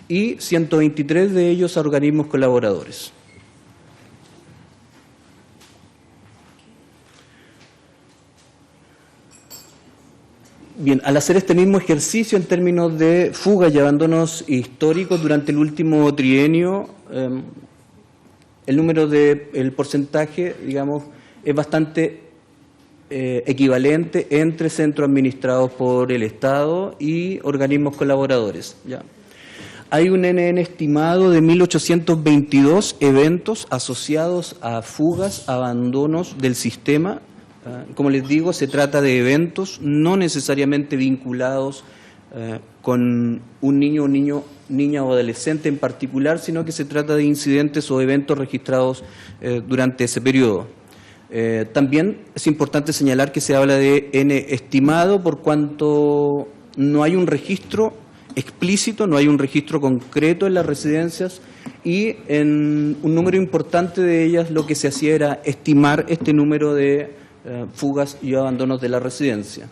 y 123 de ellos a organismos colaboradores. Bien, al hacer este mismo ejercicio en términos de fugas y abandonos históricos durante el último trienio, el porcentaje, digamos, es bastante equivalente entre centros administrados por el Estado y organismos colaboradores, ¿ya? Hay un NN estimado de 1.822 eventos asociados a fugas, abandonos del sistema. Como les digo, se trata de eventos no necesariamente vinculados con un niña o adolescente en particular, sino que se trata de incidentes o eventos registrados durante ese periodo. También es importante señalar que se habla de N estimado por cuanto no hay un registro explícito, no hay un registro concreto en las residencias y en un número importante de ellas lo que se hacía era estimar este número de fugas y abandonos de la residencia.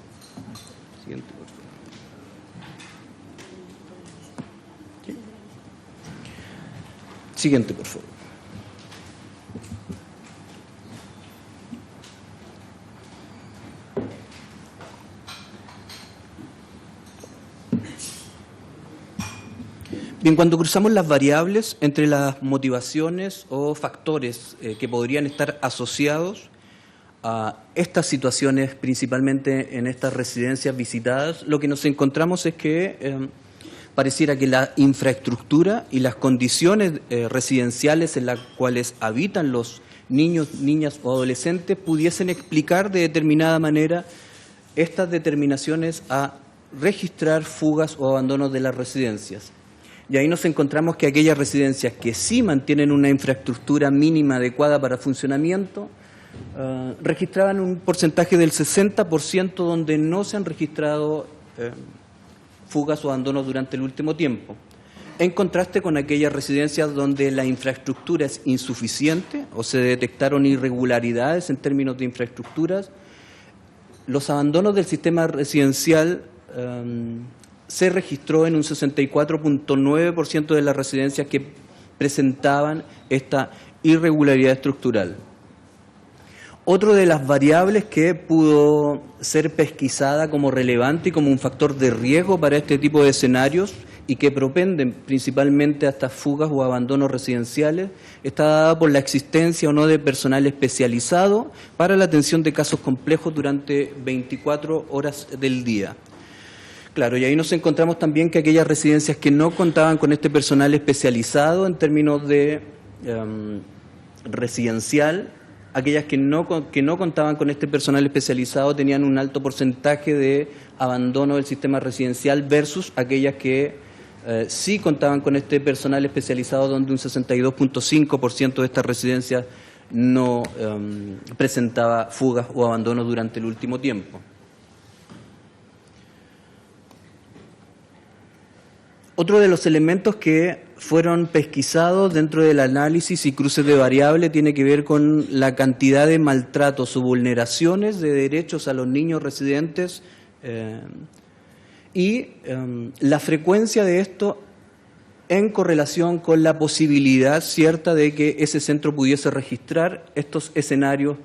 Siguiente, por favor. Siguiente, por favor. Bien, cuando cruzamos las variables entre las motivaciones o factores que podrían estar asociados a estas situaciones, principalmente en estas residencias visitadas, lo que nos encontramos es que pareciera que la infraestructura y las condiciones residenciales en las cuales habitan los niños, niñas o adolescentes pudiesen explicar de determinada manera estas determinaciones a registrar fugas o abandonos de las residencias. Y ahí nos encontramos que aquellas residencias que sí mantienen una infraestructura mínima adecuada para funcionamiento, registraban un porcentaje del 60% donde no se han registrado fugas o abandonos durante el último tiempo. En contraste con aquellas residencias donde la infraestructura es insuficiente o se detectaron irregularidades en términos de infraestructuras, los abandonos del sistema residencial se registró en un 64.9% de las residencias que presentaban esta irregularidad estructural. Otra de las variables que pudo ser pesquisada como relevante y como un factor de riesgo para este tipo de escenarios y que propenden principalmente a estas fugas o abandonos residenciales está dada por la existencia o no de personal especializado para la atención de casos complejos durante 24 horas del día. Claro, y ahí nos encontramos también que aquellas residencias que no contaban con este personal especializado en términos de residencial, aquellas que no contaban con este personal especializado tenían un alto porcentaje de abandono del sistema residencial versus aquellas que sí contaban con este personal especializado, donde un 62.5% de estas residencias no presentaba fugas o abandonos durante el último tiempo. Otro de los elementos que fueron pesquisados dentro del análisis y cruces de variables tiene que ver con la cantidad de maltratos o vulneraciones de derechos a los niños residentes y la frecuencia de esto en correlación con la posibilidad cierta de que ese centro pudiese registrar estos escenarios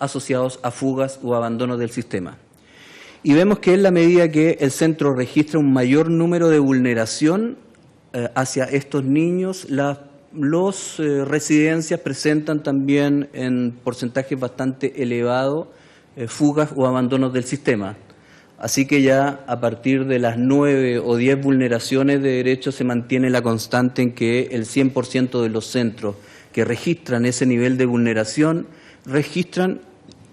asociados a fugas o abandonos del sistema. Y vemos que en la medida que el centro registra un mayor número de vulneración hacia estos niños, las residencias presentan también en porcentajes bastante elevados fugas o abandonos del sistema. Así que ya a partir de las 9 o 10 vulneraciones de derechos se mantiene la constante en que el 100% de los centros que registran ese nivel de vulneración registran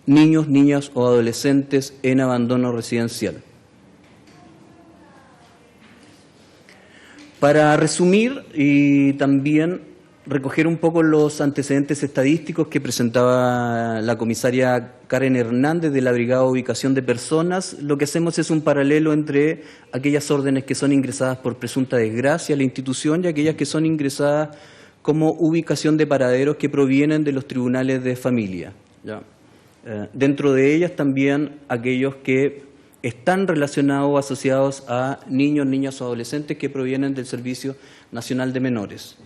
niños, niñas o adolescentes en abandono residencial. Para resumir y también recoger un poco los antecedentes estadísticos que presentaba la comisaria Karen Hernández de la Brigada de Ubicación de Personas, lo que hacemos es un paralelo entre aquellas órdenes que son ingresadas por presunta desgracia a la institución y aquellas que son ingresadas como ubicación de paraderos que provienen de los tribunales de familia, ¿ya? Dentro de ellas también aquellos que están relacionados o asociados a niños, niñas o adolescentes que provienen del Servicio Nacional de Menores.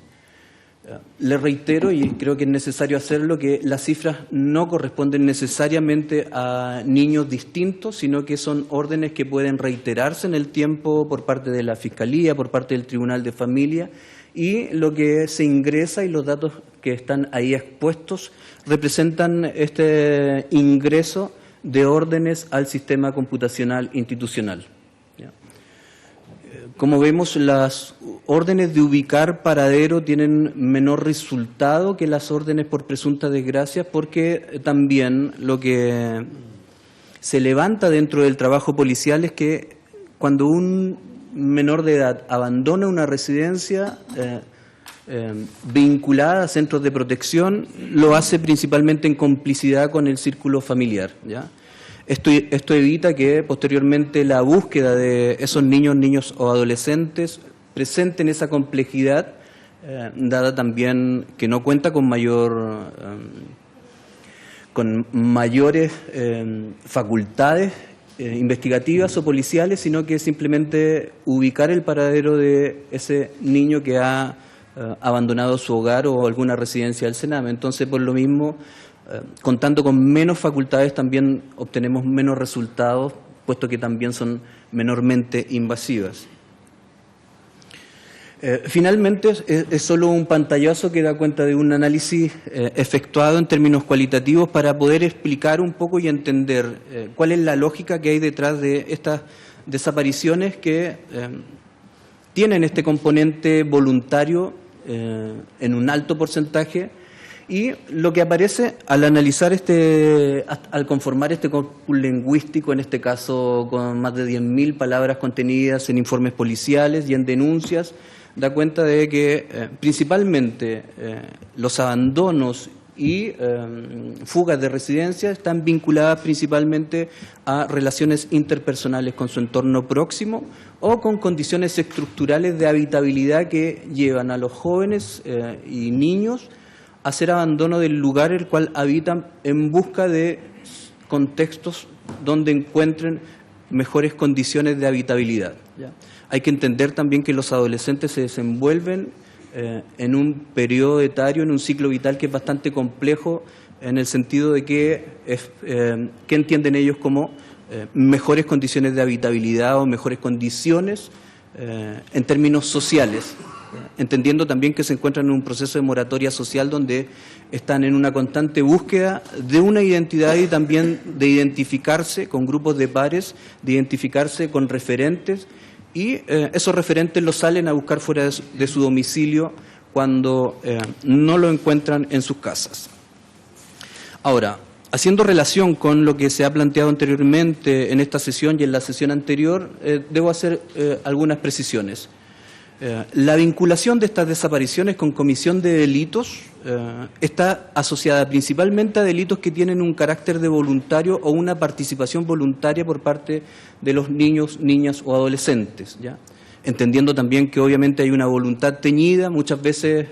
Les reitero, y creo que es necesario hacerlo, que las cifras no corresponden necesariamente a niños distintos, sino que son órdenes que pueden reiterarse en el tiempo por parte de la Fiscalía, por parte del Tribunal de Familia, y lo que se ingresa y los datos que están ahí expuestos representan este ingreso de órdenes al sistema computacional institucional. Como vemos, las órdenes de ubicar paradero tienen menor resultado que las órdenes por presunta desgracia, porque también lo que se levanta dentro del trabajo policial es que cuando un menor de edad abandona una residencia vinculada a centros de protección, lo hace principalmente en complicidad con el círculo familiar, ¿ya? Esto evita que posteriormente la búsqueda de esos niños o adolescentes presenten esa complejidad, dada también que no cuenta con mayores facultades investigativas o policiales, sino que simplemente ubicar el paradero de ese niño que ha abandonado su hogar o alguna residencia del Sename. Entonces, por lo mismo, contando con menos facultades también obtenemos menos resultados, puesto que también son menormente invasivas. Finalmente, es solo un pantallazo que da cuenta de un análisis efectuado en términos cualitativos para poder explicar un poco y entender cuál es la lógica que hay detrás de estas desapariciones que tienen este componente voluntario en un alto porcentaje. Y lo que aparece al analizar al conformar este corpus lingüístico, en este caso con más de 10.000 palabras contenidas en informes policiales y en denuncias, da cuenta de que principalmente los abandonos y fugas de residencia están vinculadas principalmente a relaciones interpersonales con su entorno próximo o con condiciones estructurales de habitabilidad que llevan a los jóvenes y niños a hacer abandono del lugar el cual habitan en busca de contextos donde encuentren mejores condiciones de habitabilidad, ¿ya? Hay que entender también que los adolescentes se desenvuelven en un periodo etario, en un ciclo vital que es bastante complejo, en el sentido de que ¿qué entienden ellos como mejores condiciones de habitabilidad o mejores condiciones en términos sociales? Entendiendo también que se encuentran en un proceso de moratoria social donde están en una constante búsqueda de una identidad y también de identificarse con grupos de pares, de identificarse con referentes, y esos referentes los salen a buscar fuera de su domicilio cuando no lo encuentran en sus casas. Ahora, haciendo relación con lo que se ha planteado anteriormente en esta sesión y en la sesión anterior, debo hacer algunas precisiones. La vinculación de estas desapariciones con comisión de delitos está asociada principalmente a delitos que tienen un carácter de voluntario o una participación voluntaria por parte de los niños, niñas o adolescentes, ¿ya? Entendiendo también que obviamente hay una voluntad teñida muchas veces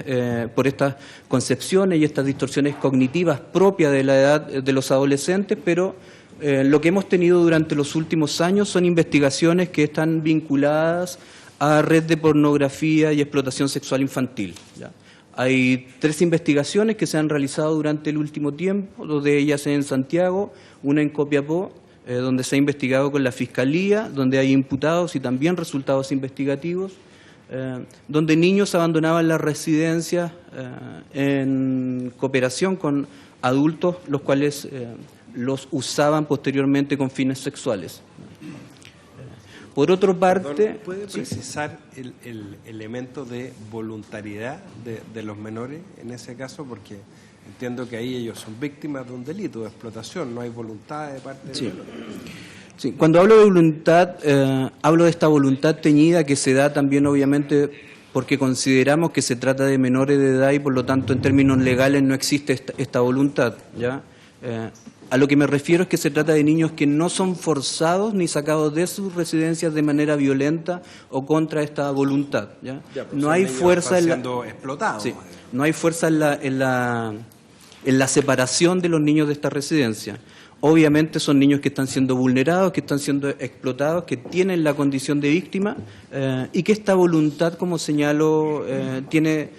por estas concepciones y estas distorsiones cognitivas propias de la edad de los adolescentes, pero lo que hemos tenido durante los últimos años son investigaciones que están vinculadas a red de pornografía y explotación sexual infantil. ¿Ya? Hay 3 investigaciones que se han realizado durante el último tiempo, 2 de ellas en Santiago, una en Copiapó, donde se ha investigado con la Fiscalía, donde hay imputados y también resultados investigativos, donde niños abandonaban las residencias en cooperación con adultos, los cuales los usaban posteriormente con fines sexuales. Por otra parte... Perdón, ¿puede precisar el elemento de voluntariedad de los menores en ese caso? Porque entiendo que ahí ellos son víctimas de un delito de explotación, no hay voluntad de parte del menor. Sí, cuando hablo de voluntad, hablo de esta voluntad teñida que se da también obviamente porque consideramos que se trata de menores de edad y por lo tanto en términos legales no existe esta voluntad, ¿ya? A lo que me refiero es que se trata de niños que no son forzados ni sacados de sus residencias de manera violenta o contra esta voluntad, ¿ya? No hay fuerza en no hay fuerza en la separación de los niños de esta residencia. Obviamente son niños que están siendo vulnerados, que están siendo explotados, que tienen la condición de víctima y que esta voluntad, como señalo, tiene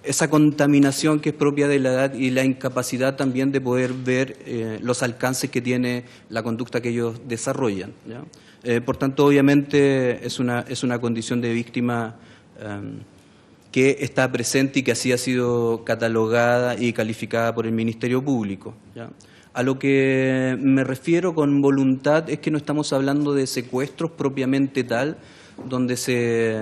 esa contaminación que es propia de la edad y la incapacidad también de poder ver los alcances que tiene la conducta que ellos desarrollan, ¿ya? Por tanto, obviamente es una condición de víctima que está presente y que así ha sido catalogada y calificada por el Ministerio Público, ¿ya? A lo que me refiero con voluntad es que no estamos hablando de secuestros propiamente tal, donde se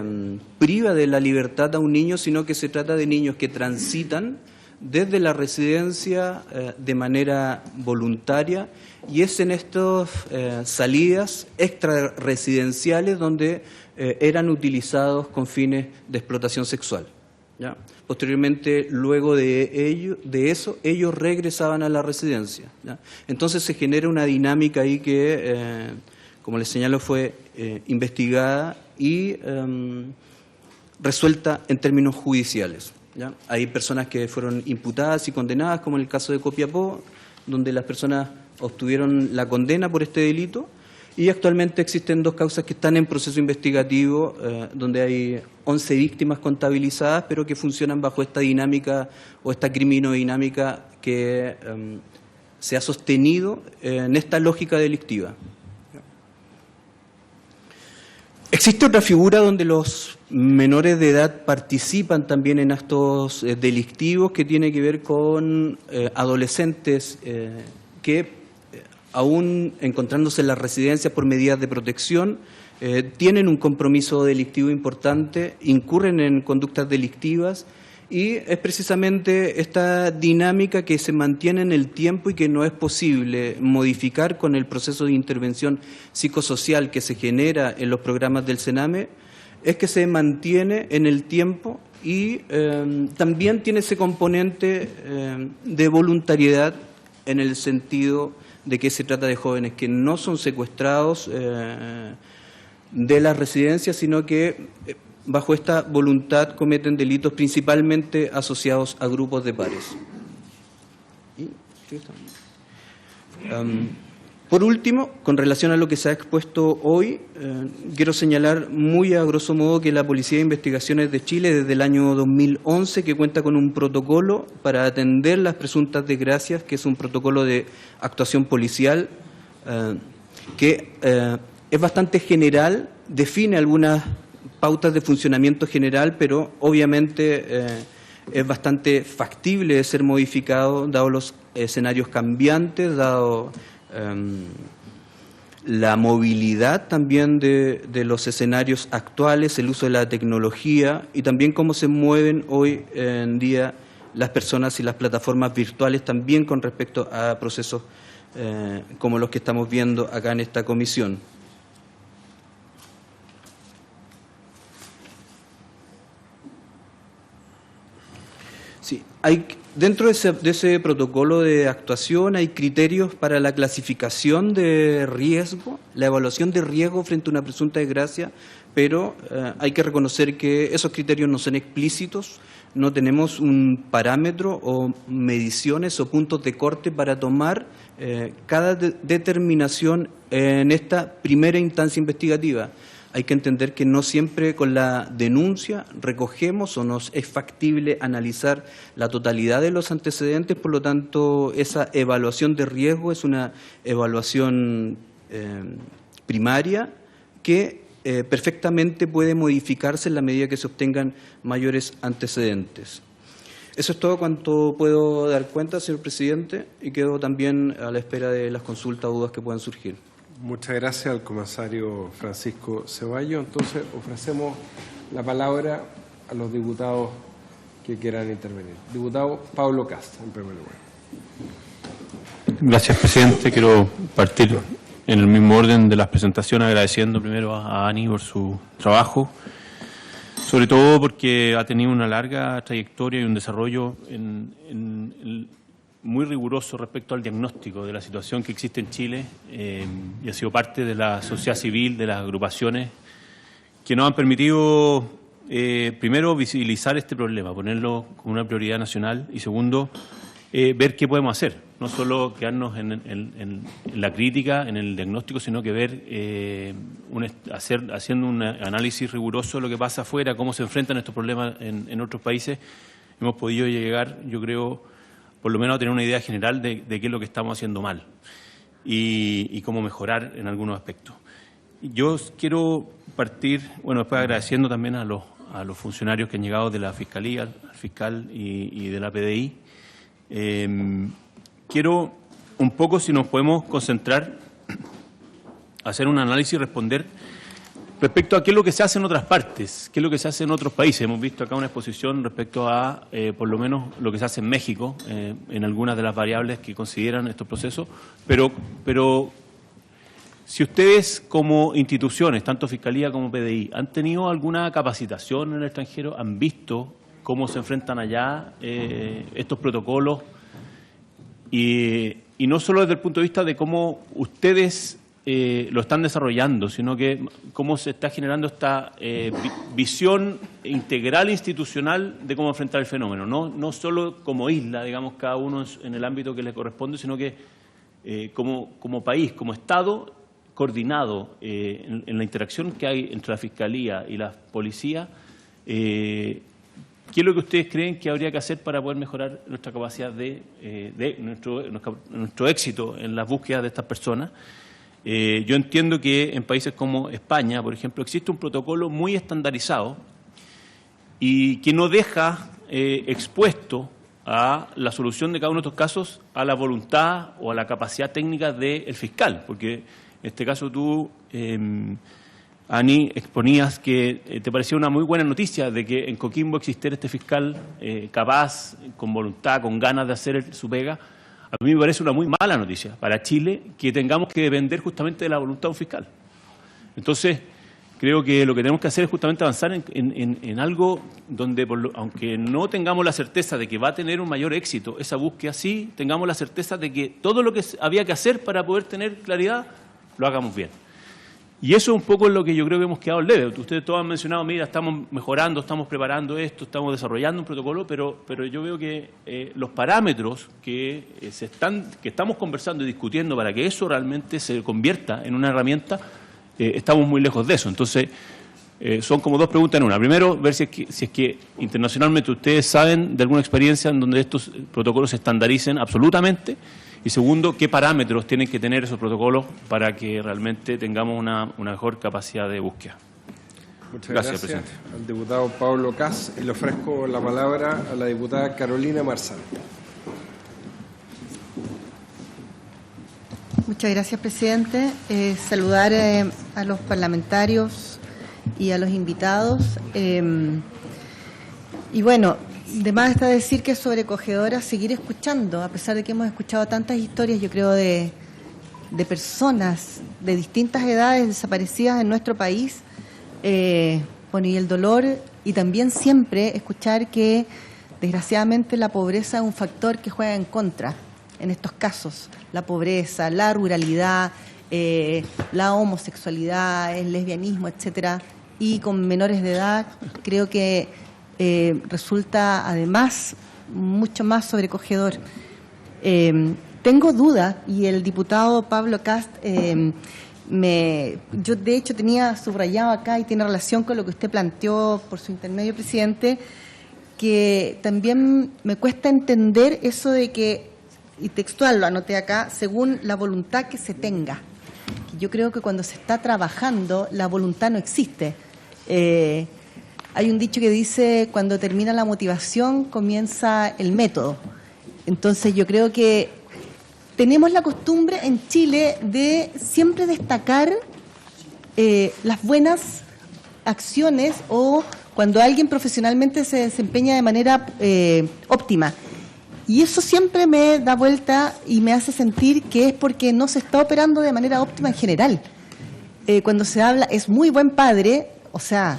priva de la libertad a un niño, sino que se trata de niños que transitan desde la residencia de manera voluntaria y es en estas salidas extrarresidenciales donde eran utilizados con fines de explotación sexual, ¿ya? Posteriormente, luego de eso, ellos regresaban a la residencia, ¿ya? Entonces se genera una dinámica ahí que, como les señalo, fue investigada y resuelta en términos judiciales, ¿ya? Hay personas que fueron imputadas y condenadas, como en el caso de Copiapó, donde las personas obtuvieron la condena por este delito. Y actualmente existen 2 causas que están en proceso investigativo, donde hay 11 víctimas contabilizadas, pero que funcionan bajo esta dinámica o esta criminodinámica que se ha sostenido en esta lógica delictiva. Existe otra figura donde los menores de edad participan también en actos delictivos que tiene que ver con adolescentes que aún encontrándose en las residencias por medidas de protección, tienen un compromiso delictivo importante, incurren en conductas delictivas y es precisamente esta dinámica que se mantiene en el tiempo y que no es posible modificar con el proceso de intervención psicosocial que se genera en los programas del Sename, es que se mantiene en el tiempo y también tiene ese componente de voluntariedad en el sentido de que se trata de jóvenes que no son secuestrados de las residencias, sino que bajo esta voluntad cometen delitos principalmente asociados a grupos de pares. Por último, con relación a lo que se ha expuesto hoy, quiero señalar muy a grosso modo que la Policía de Investigaciones de Chile desde el año 2011 que cuenta con un protocolo para atender las presuntas desgracias, que es un protocolo de actuación policial que es bastante general, define algunas pautas de funcionamiento general, pero obviamente es bastante factible de ser modificado dado los escenarios cambiantes, dado la movilidad también de los escenarios actuales, el uso de la tecnología y también cómo se mueven hoy en día las personas y las plataformas virtuales también con respecto a procesos como los que estamos viendo acá en esta comisión. Sí, dentro de ese protocolo de actuación hay criterios para la clasificación de riesgo, la evaluación de riesgo frente a una presunta desgracia, pero hay que reconocer que esos criterios no son explícitos, no tenemos un parámetro o mediciones o puntos de corte para tomar cada determinación en esta primera instancia investigativa. hay que entender que no siempre con la denuncia recogemos o nos es factible analizar la totalidad de los antecedentes, por lo tanto esa evaluación de riesgo es una evaluación primaria que perfectamente puede modificarse en la medida que se obtengan mayores antecedentes. Eso es todo cuanto puedo dar cuenta, señor presidente, y quedo también a la espera de las consultas o dudas que puedan surgir. Muchas gracias al comisario Francisco Ceballos. Entonces, ofrecemos la palabra a los diputados que quieran intervenir. Diputado Pablo Cast, en primer lugar. Gracias, presidente. Quiero partir en el mismo orden de las presentaciones, agradeciendo primero a Ani por su trabajo, sobre todo porque ha tenido una larga trayectoria y un desarrollo muy riguroso respecto al diagnóstico de la situación que existe en Chile y ha sido parte de la sociedad civil, de las agrupaciones, que nos han permitido, primero, visibilizar este problema, ponerlo como una prioridad nacional y, segundo, ver qué podemos hacer. No solo quedarnos en la crítica, en el diagnóstico, sino que ver, haciendo un análisis riguroso de lo que pasa afuera, cómo se enfrentan estos problemas en otros países. Hemos podido llegar, yo creo, por lo menos a tener una idea general de qué es lo que estamos haciendo mal y cómo mejorar en algunos aspectos. Yo quiero partir, después agradeciendo también a los funcionarios que han llegado de la Fiscalía, al fiscal y de la PDI. Quiero un poco, si nos podemos concentrar, hacer un análisis y responder respecto a qué es lo que se hace en otras partes, qué es lo que se hace en otros países. Hemos visto acá una exposición respecto a, por lo menos, lo que se hace en México, en algunas de las variables que consideran estos procesos, pero si ustedes como instituciones, tanto Fiscalía como PDI, han tenido alguna capacitación en el extranjero, han visto cómo se enfrentan allá estos protocolos, y no solo desde el punto de vista de cómo ustedes lo están desarrollando, sino que cómo se está generando esta visión integral institucional de cómo enfrentar el fenómeno, no solo como isla, digamos, cada uno en el ámbito que le corresponde, sino que como país, como Estado, coordinado en la interacción que hay entre la Fiscalía y la Policía. ¿Qué es lo que ustedes creen que habría que hacer para poder mejorar nuestra capacidad de nuestro éxito en las búsquedas de estas personas? Yo entiendo que en países como España, por ejemplo, existe un protocolo muy estandarizado y que no deja expuesto a la solución de cada uno de estos casos a la voluntad o a la capacidad técnica del fiscal, porque en este caso tú, Ani, exponías que te parecía una muy buena noticia de que en Coquimbo existiera este fiscal capaz, con voluntad, con ganas de hacer su pega. A mí me parece una muy mala noticia para Chile que tengamos que depender justamente de la voluntad de un fiscal. Entonces, creo que lo que tenemos que hacer es justamente avanzar en algo donde, aunque no tengamos la certeza de que va a tener un mayor éxito esa búsqueda, sí tengamos la certeza de que todo lo que había que hacer para poder tener claridad, lo hagamos bien. Y eso es un poco lo que yo creo que hemos quedado leve. Ustedes todos han mencionado, mira, estamos mejorando, estamos preparando esto, estamos desarrollando un protocolo, pero yo veo que los parámetros que estamos conversando y discutiendo para que eso realmente se convierta en una herramienta, estamos muy lejos de eso. Entonces, son como dos preguntas en una. Primero, ver si es que internacionalmente ustedes saben de alguna experiencia en donde estos protocolos se estandaricen absolutamente. Y segundo, ¿qué parámetros tienen que tener esos protocolos para que realmente tengamos una mejor capacidad de búsqueda? Muchas gracias, presidente. Al diputado Pablo Cas, y le ofrezco la palabra a la diputada Carolina Marzal. Muchas gracias, presidente. Saludar a los parlamentarios y a los invitados. Y bueno, de más está decir que es sobrecogedora seguir escuchando, a pesar de que hemos escuchado tantas historias, yo creo, de personas de distintas edades desaparecidas en nuestro país. Bueno, y el dolor, y también siempre escuchar que, desgraciadamente, la pobreza es un factor que juega en contra en estos casos. La pobreza, la ruralidad, la homosexualidad, el lesbianismo, etcétera, y con menores de edad, creo que resulta además mucho más sobrecogedor. Tengo dudas, y el diputado Pablo Cast yo de hecho tenía subrayado acá y tiene relación con lo que usted planteó por su intermedio, presidente, que también me cuesta entender eso de que, y textual lo anoté acá, según la voluntad que se tenga. Yo creo que cuando se está trabajando, la voluntad no existe. Hay un dicho que dice, cuando termina la motivación, comienza el método. Entonces yo creo que tenemos la costumbre en Chile de siempre destacar las buenas acciones o cuando alguien profesionalmente se desempeña de manera óptima. Y eso siempre me da vuelta y me hace sentir que es porque no se está operando de manera óptima en general. Cuando se habla, es muy buen padre, o sea,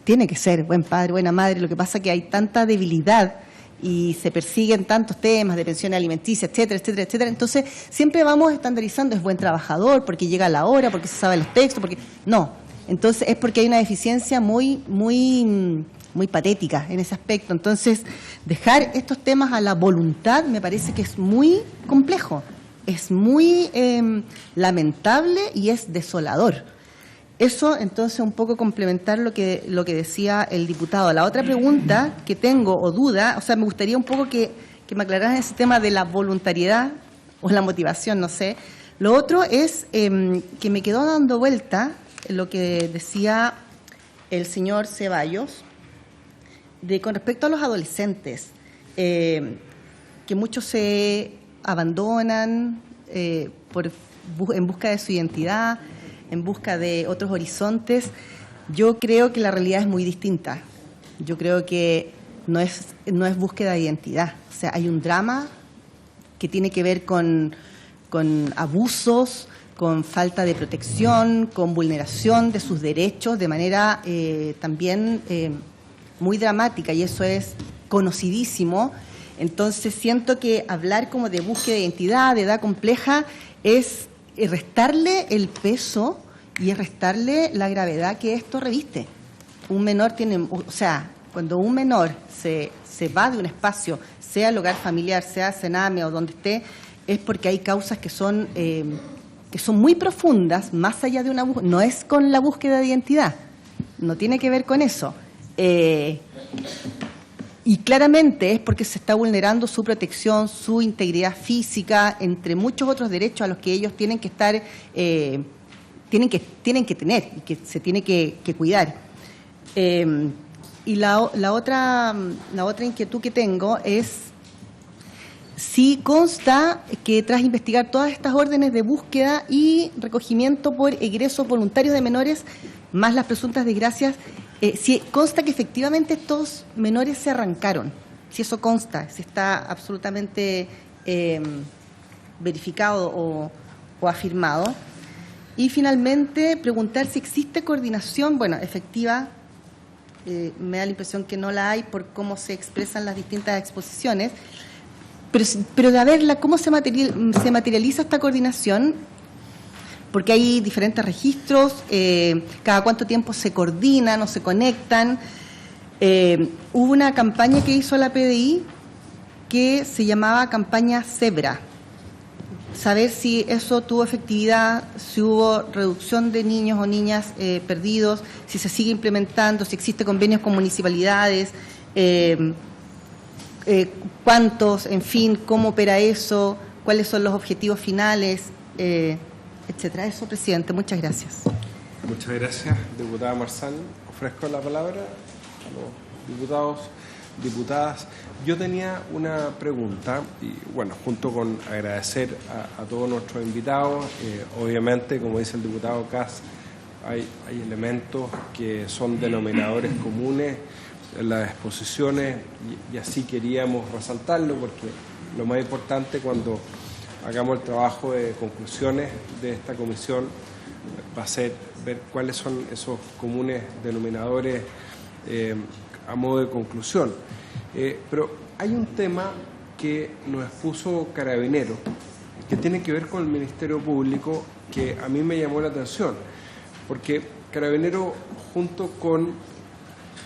tiene que ser buen padre, buena madre, lo que pasa es que hay tanta debilidad y se persiguen tantos temas de pensiones alimenticias, etcétera, etcétera, etcétera. Entonces, siempre vamos estandarizando, es buen trabajador, porque llega a la hora, porque se sabe los textos, porque... No. Entonces es porque hay una deficiencia muy patética en ese aspecto. Entonces, dejar estos temas a la voluntad me parece que es muy complejo, es muy lamentable y es desolador. Eso, entonces, un poco complementar lo que decía el diputado. La otra pregunta que tengo, o duda, o sea, me gustaría un poco que me aclararan ese tema de la voluntariedad o la motivación, no sé. Lo otro es que me quedó dando vuelta lo que decía el señor Ceballos con respecto a los adolescentes, que muchos se abandonan en busca de su identidad, en busca de otros horizontes. Yo creo que la realidad es muy distinta. Yo creo que no es búsqueda de identidad. O sea, hay un drama que tiene que ver con abusos, con falta de protección, con vulneración de sus derechos de manera también muy dramática, y eso es conocidísimo. Entonces siento que hablar como de búsqueda de identidad, de edad compleja, es restarle el peso y es restarle la gravedad que esto reviste. Un menor tiene, o sea, cuando un menor se va de un espacio, sea el hogar familiar, sea Sename o donde esté, es porque hay causas que son muy profundas, más allá de una búsqueda. No es con la búsqueda de identidad, no tiene que ver con eso. Y claramente es porque se está vulnerando su protección, su integridad física, entre muchos otros derechos a los que ellos tienen que estar, tienen que tener y que se tiene que cuidar. Y la otra inquietud que tengo es si consta que tras investigar todas estas órdenes de búsqueda y recogimiento por egresos voluntarios de menores, más las presuntas desgracias, si consta que efectivamente estos menores se arrancaron, si eso consta, si está absolutamente verificado o afirmado. Y finalmente preguntar si existe coordinación, bueno, efectiva, me da la impresión que no la hay por cómo se expresan las distintas exposiciones, pero de haberla, ¿cómo se materializa esta coordinación? Porque hay diferentes registros, cada cuánto tiempo se coordinan o se conectan. Hubo una campaña que hizo la PDI que se llamaba campaña Cebra. Saber si eso tuvo efectividad, si hubo reducción de niños o niñas perdidos, si se sigue implementando, si existe convenios con municipalidades, cuántos, en fin, cómo opera eso, cuáles son los objetivos finales, etcétera. Eso, presidente. Muchas gracias. Muchas gracias, diputada Marzán. Ofrezco la palabra a los diputados, diputadas. Yo tenía una pregunta y, bueno, junto con agradecer a todos nuestros invitados, obviamente, como dice el diputado Kass, hay elementos que son denominadores comunes en las exposiciones y así queríamos resaltarlo, porque lo más importante cuando hagamos el trabajo de conclusiones de esta comisión va a ser ver cuáles son esos comunes denominadores a modo de conclusión. Pero hay un tema que nos expuso Carabineros, que tiene que ver con el Ministerio Público, que a mí me llamó la atención, porque Carabineros, junto con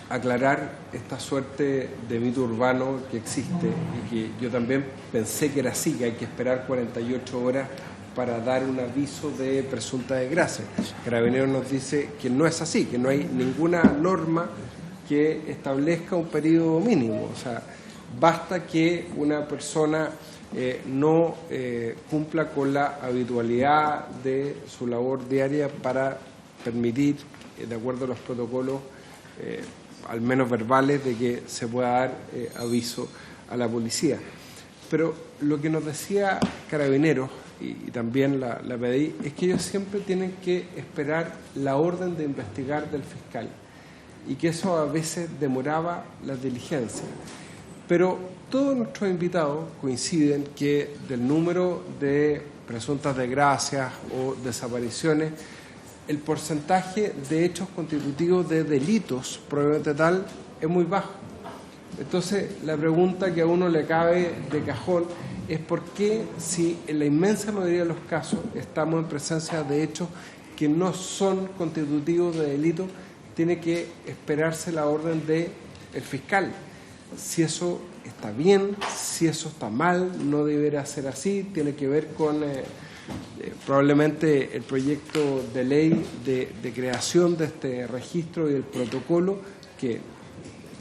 aclarar esta suerte de mito urbano que existe y que yo también pensé que era así, que hay que esperar 48 horas para dar un aviso de presunta desgracia. Carabineros nos dice que no es así, que no hay ninguna norma que establezca un periodo mínimo. O sea, basta que una persona no cumpla con la habitualidad de su labor diaria para permitir, de acuerdo a los protocolos, al menos verbales, de que se pueda dar aviso a la policía. Pero lo que nos decía Carabineros, y también la PDI, es que ellos siempre tienen que esperar la orden de investigar del fiscal y que eso a veces demoraba las diligencias. Pero todos nuestros invitados coinciden que del número de presuntas desgracias o desapariciones, el porcentaje de hechos constitutivos de delitos probablemente tal es muy bajo. Entonces, la pregunta que a uno le cabe de cajón es por qué, si en la inmensa mayoría de los casos estamos en presencia de hechos que no son constitutivos de delito, tiene que esperarse la orden del fiscal. Si eso está bien, si eso está mal, no deberá ser así, tiene que ver con probablemente el proyecto de ley de creación de este registro y el protocolo, que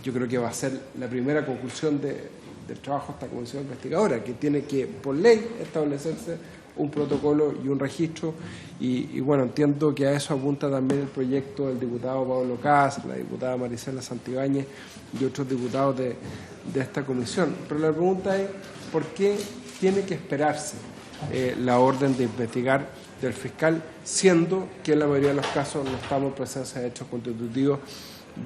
yo creo que va a ser la primera conclusión del trabajo de esta comisión investigadora, que tiene que, por ley, establecerse un protocolo y un registro, y bueno, entiendo que a eso apunta también el proyecto del diputado Pablo Cas, la diputada Marisela Santibáñez y otros diputados de esta comisión. Pero la pregunta es, ¿por qué tiene que esperarse la orden de investigar del fiscal, siendo que en la mayoría de los casos no estamos en presencia de hechos constitutivos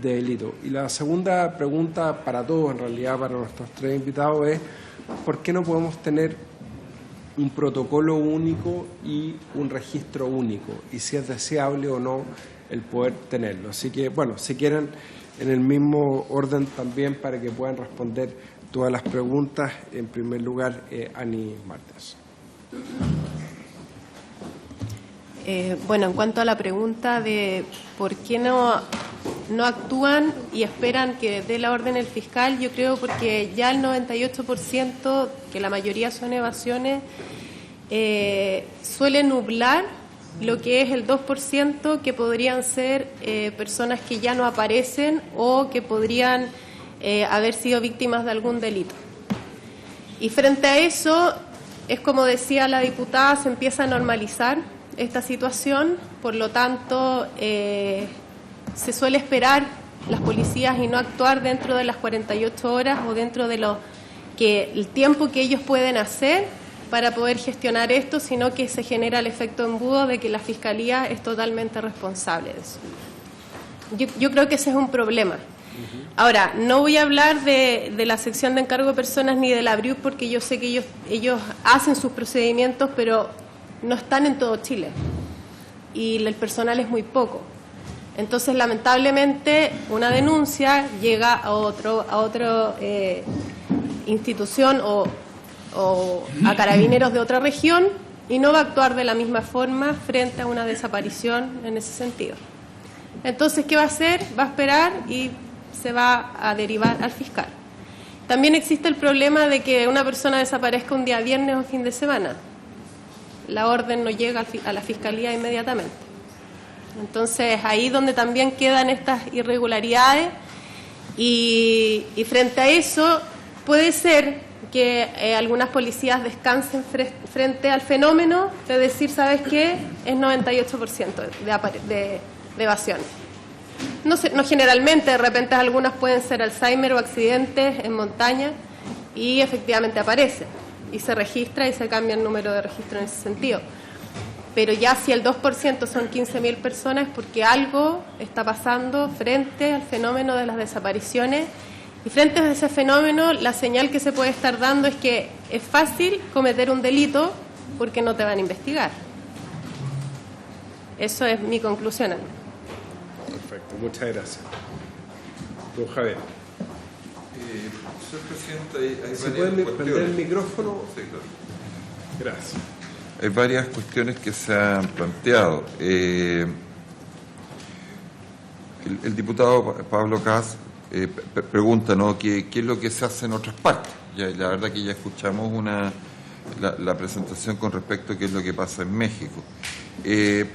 de delito? Y la segunda pregunta para todos, en realidad para nuestros tres invitados, es ¿por qué no podemos tener un protocolo único y un registro único? Y si es deseable o no el poder tenerlo. Así que, bueno, si quieren, en el mismo orden también para que puedan responder todas las preguntas. En primer lugar, Ani Martens. Bueno, en cuanto a la pregunta de por qué no actúan y esperan que dé la orden el fiscal, yo creo porque ya el 98%, que la mayoría son evasiones, suele nublar lo que es el 2% que podrían ser personas que ya no aparecen o que podrían haber sido víctimas de algún delito. Y frente a eso, es como decía la diputada, se empieza a normalizar esta situación, por lo tanto se suele esperar las policías y no actuar dentro de las 48 horas o dentro de el tiempo que ellos pueden hacer para poder gestionar esto, sino que se genera el efecto embudo de que la Fiscalía es totalmente responsable de eso. Yo creo que ese es un problema. Ahora, no voy a hablar de la sección de encargo de personas ni de la BRIUC, porque yo sé que ellos hacen sus procedimientos, pero no están en todo Chile y el personal es muy poco. Entonces, lamentablemente, una denuncia llega a otra institución o a carabineros de otra región y no va a actuar de la misma forma frente a una desaparición en ese sentido. Entonces, ¿qué va a hacer? Va a esperar y se va a derivar al fiscal. También existe el problema de que una persona desaparezca un día viernes o fin de semana. La orden no llega a la Fiscalía inmediatamente. Entonces, ahí donde también quedan estas irregularidades y frente a eso puede ser que algunas policías descansen frente al fenómeno de decir, ¿sabes qué? Es 98% de evasiones. No generalmente, de repente algunas pueden ser Alzheimer o accidentes en montaña y efectivamente aparece y se registra y se cambia el número de registro en ese sentido. Pero ya si el 2% son 15.000 personas es porque algo está pasando frente al fenómeno de las desapariciones. Y frente a ese fenómeno, la señal que se puede estar dando es que es fácil cometer un delito porque no te van a investigar. Eso es mi conclusión. Perfecto, muchas gracias. Don Javier. Señor presidente, hay ¿Se puede prender el micrófono? Sí, claro. Gracias. Hay varias cuestiones que se han planteado. El diputado Pablo Cas pregunta, ¿no?, ¿qué es lo que se hace en otras partes? La verdad que ya escuchamos una la presentación con respecto a qué es lo que pasa en México.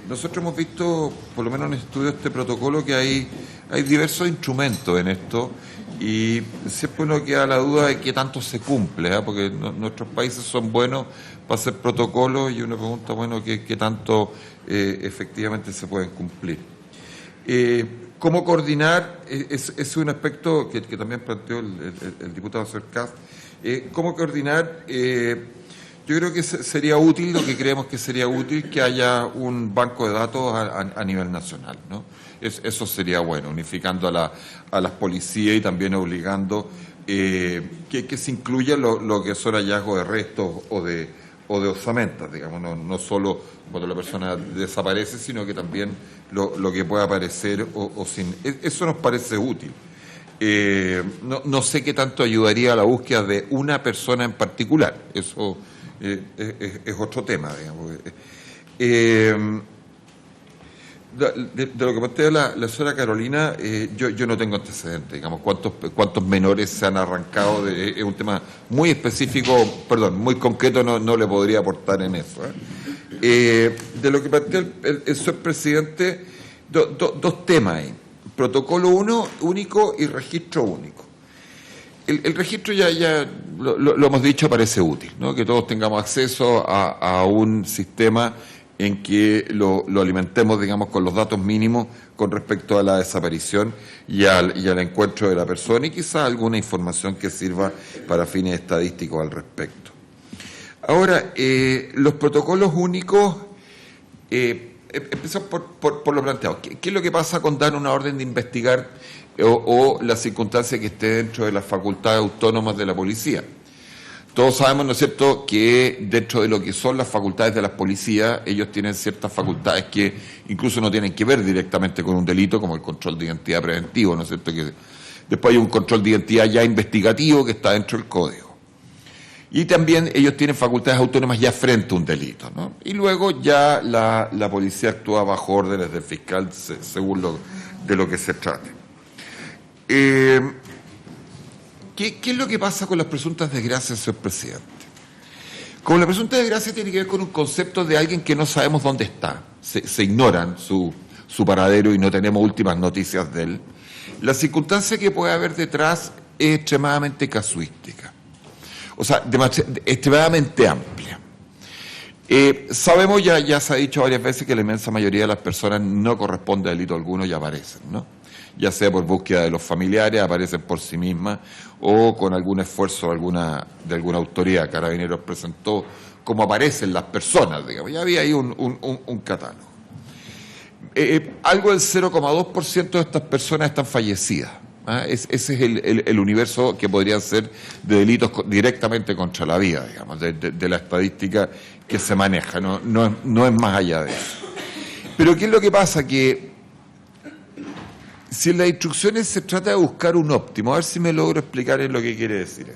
Nosotros hemos visto, por lo menos en estudio de este protocolo, que hay diversos instrumentos en esto y siempre uno queda la duda de qué tanto se cumple, porque nuestros países son buenos para hacer protocolos y uno pregunta, bueno, qué tanto efectivamente se pueden cumplir. ¿Cómo coordinar? Es un aspecto que también planteó el diputado Cercas. ¿Cómo coordinar? Yo creo que sería útil, lo que creemos que sería útil, que haya un banco de datos a nivel nacional, ¿no? Eso sería bueno, unificando a las policías y también obligando que se incluya lo que son hallazgos de restos o de osamentas, digamos, no solo cuando la persona desaparece, sino que también lo que pueda aparecer o sin. Eso nos parece útil. No sé qué tanto ayudaría a la búsqueda de una persona en particular. Eso es otro tema, digamos. De lo que plantea la señora Carolina, yo no tengo antecedentes, digamos, cuántos menores se han arrancado, es un tema muy específico, muy concreto, no le podría aportar en eso. De lo que plantea el señor presidente, dos temas ahí, protocolo único y registro único. El registro ya lo hemos dicho, parece útil, ¿no? Que todos tengamos acceso a un sistema en que lo alimentemos, digamos, con los datos mínimos con respecto a la desaparición y al encuentro de la persona y quizás alguna información que sirva para fines estadísticos al respecto. Ahora, los protocolos únicos, empezamos por lo planteado. ¿Qué es lo que pasa con dar una orden de investigar o la circunstancia que esté dentro de las facultades autónomas de la policía? Todos sabemos, ¿no es cierto?, que dentro de lo que son las facultades de las policías, ellos tienen ciertas facultades que incluso no tienen que ver directamente con un delito, como el control de identidad preventivo, ¿no es cierto?, que después hay un control de identidad ya investigativo que está dentro del código. Y también ellos tienen facultades autónomas ya frente a un delito, ¿no? Y luego ya la policía actúa bajo órdenes del fiscal según de lo que se trate. ¿Qué es lo que pasa con las presuntas desgracias, señor presidente? Con la presunta desgracia tiene que ver con un concepto de alguien que no sabemos dónde está. Se ignoran su paradero y no tenemos últimas noticias de él. La circunstancia que puede haber detrás es extremadamente casuística. O sea, extremadamente amplia. Sabemos, ya se ha dicho varias veces, que la inmensa mayoría de las personas no corresponde a delito alguno y aparecen, ¿no? Ya sea por búsqueda de los familiares, aparecen por sí mismas o con algún esfuerzo de alguna autoridad. Carabineros presentó cómo aparecen las personas, digamos. Ya había ahí un catálogo. Algo del 0,2% de estas personas están fallecidas. Ese es el universo que podrían ser de delitos directamente contra la vida, digamos, de la estadística que se maneja. No es más allá de eso. Pero ¿qué es lo que pasa? Que si en las instrucciones se trata de buscar un óptimo, a ver si me logro explicar en lo que quiero decir.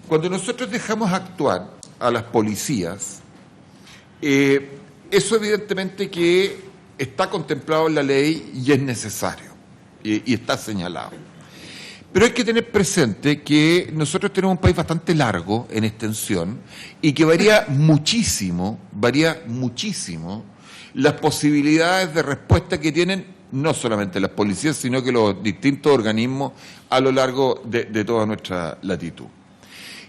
Cuando nosotros dejamos actuar a las policías, eso evidentemente que está contemplado en la ley y es necesario, y está señalado. Pero hay que tener presente que nosotros tenemos un país bastante largo en extensión y que varía muchísimo las posibilidades de respuesta que tienen no solamente las policías, sino que los distintos organismos a lo largo de toda nuestra latitud.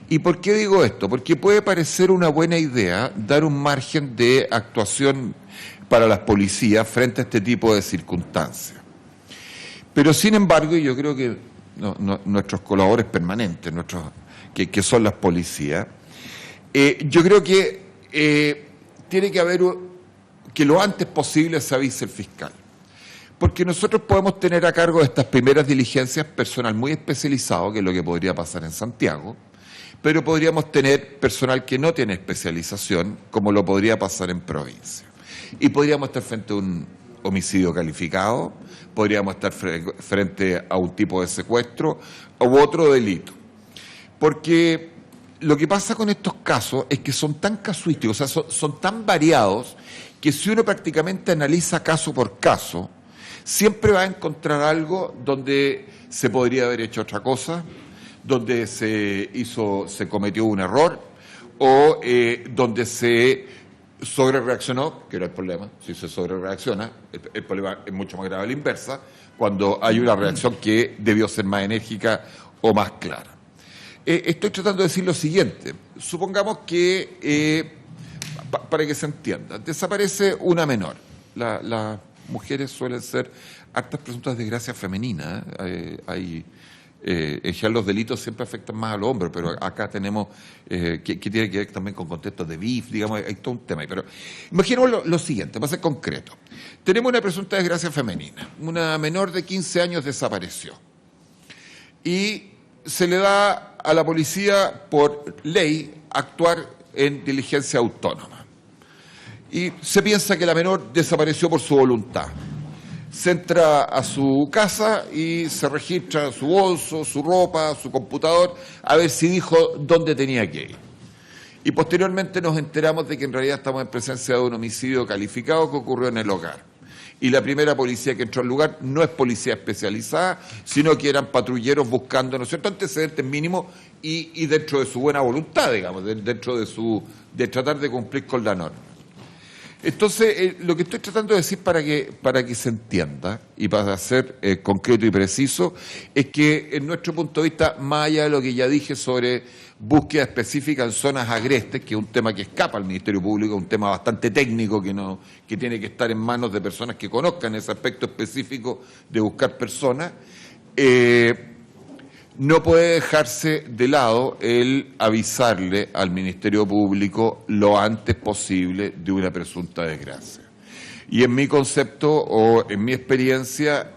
¿Y por qué digo esto? Porque puede parecer una buena idea dar un margen de actuación para las policías frente a este tipo de circunstancias. Pero sin embargo, yo creo que nuestros colaboradores permanentes, que son las policías, yo creo que tiene que haber que lo antes posible se avise el fiscal. Porque nosotros podemos tener a cargo de estas primeras diligencias personal muy especializado, que es lo que podría pasar en Santiago, pero podríamos tener personal que no tiene especialización, como lo podría pasar en provincia. Y podríamos estar frente a un homicidio calificado, podríamos estar frente a un tipo de secuestro u otro delito. Porque lo que pasa con estos casos es que son tan casuísticos, o sea, son tan variados, que si uno prácticamente analiza caso por caso, siempre va a encontrar algo donde se podría haber hecho otra cosa, donde se cometió un error o donde se sobrereaccionó, que era el problema. Si se sobrereacciona, el problema es mucho más grave a la inversa, cuando hay una reacción que debió ser más enérgica o más clara. Estoy tratando de decir lo siguiente. Supongamos que, para que se entienda, desaparece una menor. Las mujeres suelen ser hartas presuntas desgracias femeninas. En general los delitos siempre afectan más a los hombres, pero acá tenemos que tiene que ver también con contextos de BIF, digamos, hay todo un tema ahí. Pero imaginemos lo siguiente, para ser concreto. Tenemos una presunta desgracia femenina. Una menor de 15 años desapareció. Y se le da a la policía por ley actuar en diligencia autónoma. Y se piensa que la menor desapareció por su voluntad. Se entra a su casa y se registra su bolso, su ropa, su computador, a ver si dijo dónde tenía que ir. Y posteriormente nos enteramos de que en realidad estamos en presencia de un homicidio calificado que ocurrió en el hogar. Y la primera policía que entró al lugar no es policía especializada, sino que eran patrulleros buscando, ¿no es cierto?, antecedentes mínimos y dentro de su buena voluntad, digamos, dentro de tratar de cumplir con la norma. Entonces, lo que estoy tratando de decir para que se entienda y para ser concreto y preciso, es que en nuestro punto de vista, más allá de lo que ya dije sobre búsqueda específica en zonas agrestes, que es un tema que escapa al Ministerio Público, un tema bastante técnico que tiene que estar en manos de personas que conozcan ese aspecto específico de buscar personas, no puede dejarse de lado el avisarle al Ministerio Público lo antes posible de una presunta desgracia. Y en mi concepto o en mi experiencia,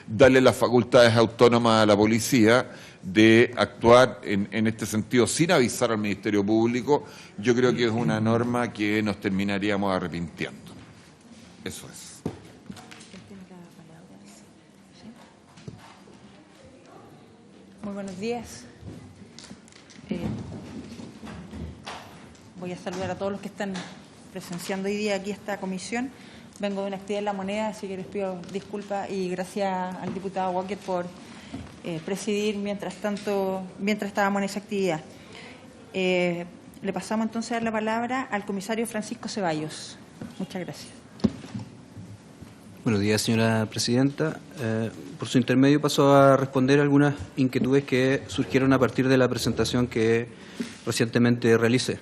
darle las facultades autónomas a la policía de actuar en este sentido sin avisar al Ministerio Público, yo creo que es una norma que nos terminaríamos arrepintiendo. Eso es. Muy buenos días. Voy a saludar a todos los que están presenciando hoy día aquí esta comisión. Vengo de una actividad en La Moneda, así que les pido disculpas y gracias al diputado Walker por presidir mientras estábamos en esa actividad. Le pasamos entonces a dar la palabra al comisario Francisco Ceballos. Muchas gracias. Buenos días, señora presidenta. Por su intermedio paso a responder algunas inquietudes que surgieron a partir de la presentación que recientemente realicé.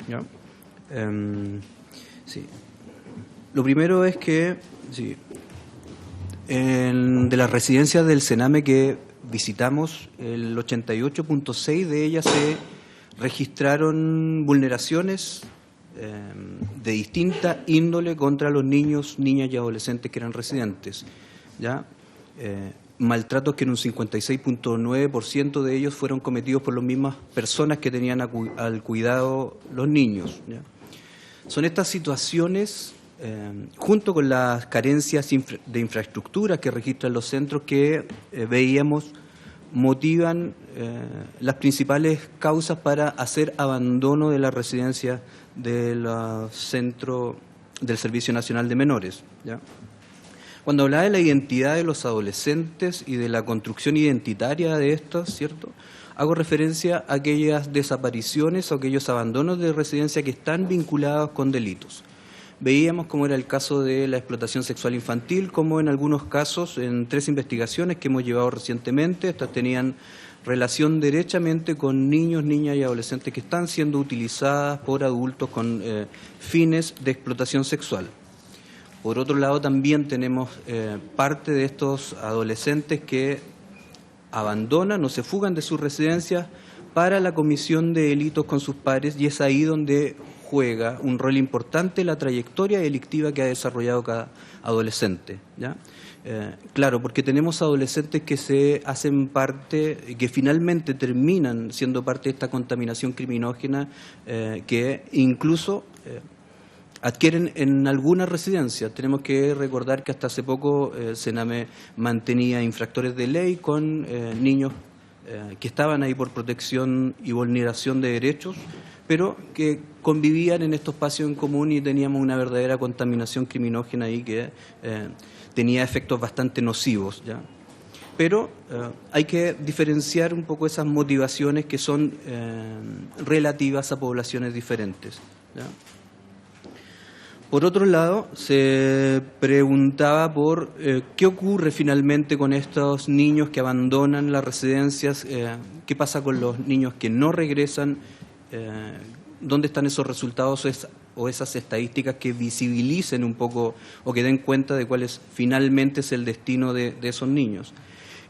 ¿Ya? Sí. Lo primero es que de las residencias del Sename que visitamos, el 88.6 de ellas se registraron vulneraciones de distinta índole contra los niños, niñas y adolescentes que eran residentes. ¿Ya? Maltratos que en un 56.9% de ellos fueron cometidos por las mismas personas que tenían al cuidado los niños. ¿Ya? Son estas situaciones, junto con las carencias de infraestructura que registran los centros, que veíamos motivan las principales causas para hacer abandono de la residencia del centro del Servicio Nacional de Menores. ¿Ya? Cuando hablaba de la identidad de los adolescentes y de la construcción identitaria de estos, ¿cierto?, hago referencia a aquellas desapariciones o aquellos abandonos de residencia que están vinculados con delitos. Veíamos cómo era el caso de la explotación sexual infantil, como en algunos casos, en 3 investigaciones que hemos llevado recientemente, estas tenían relación derechamente con niños, niñas y adolescentes que están siendo utilizadas por adultos con fines de explotación sexual. Por otro lado, también tenemos parte de estos adolescentes que abandonan o se fugan de sus residencias para la comisión de delitos con sus pares, y es ahí donde juega un rol importante la trayectoria delictiva que ha desarrollado cada adolescente. ¿Ya? Claro, porque tenemos adolescentes que se hacen parte, que finalmente terminan siendo parte de esta contaminación criminógena, que incluso adquieren en algunas residencias. Tenemos que recordar que hasta hace poco Sename mantenía infractores de ley con niños que estaban ahí por protección y vulneración de derechos, pero que convivían en estos espacios en común, y teníamos una verdadera contaminación criminógena ahí que tenía efectos bastante nocivos. ¿Ya? pero hay que diferenciar un poco esas motivaciones que son relativas a poblaciones diferentes, ¿ya? Por otro lado, se preguntaba por qué ocurre finalmente con estos niños que abandonan las residencias, qué pasa con los niños que no regresan, dónde están esos resultados o esas estadísticas que visibilicen un poco o que den cuenta de cuál es finalmente es el destino de esos niños.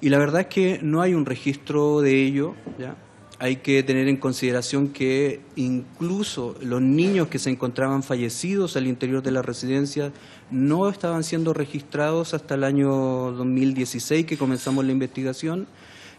Y la verdad es que no hay un registro de ello, ¿ya? Hay que tener en consideración que incluso los niños que se encontraban fallecidos al interior de la residencia no estaban siendo registrados hasta el año 2016, que comenzamos la investigación,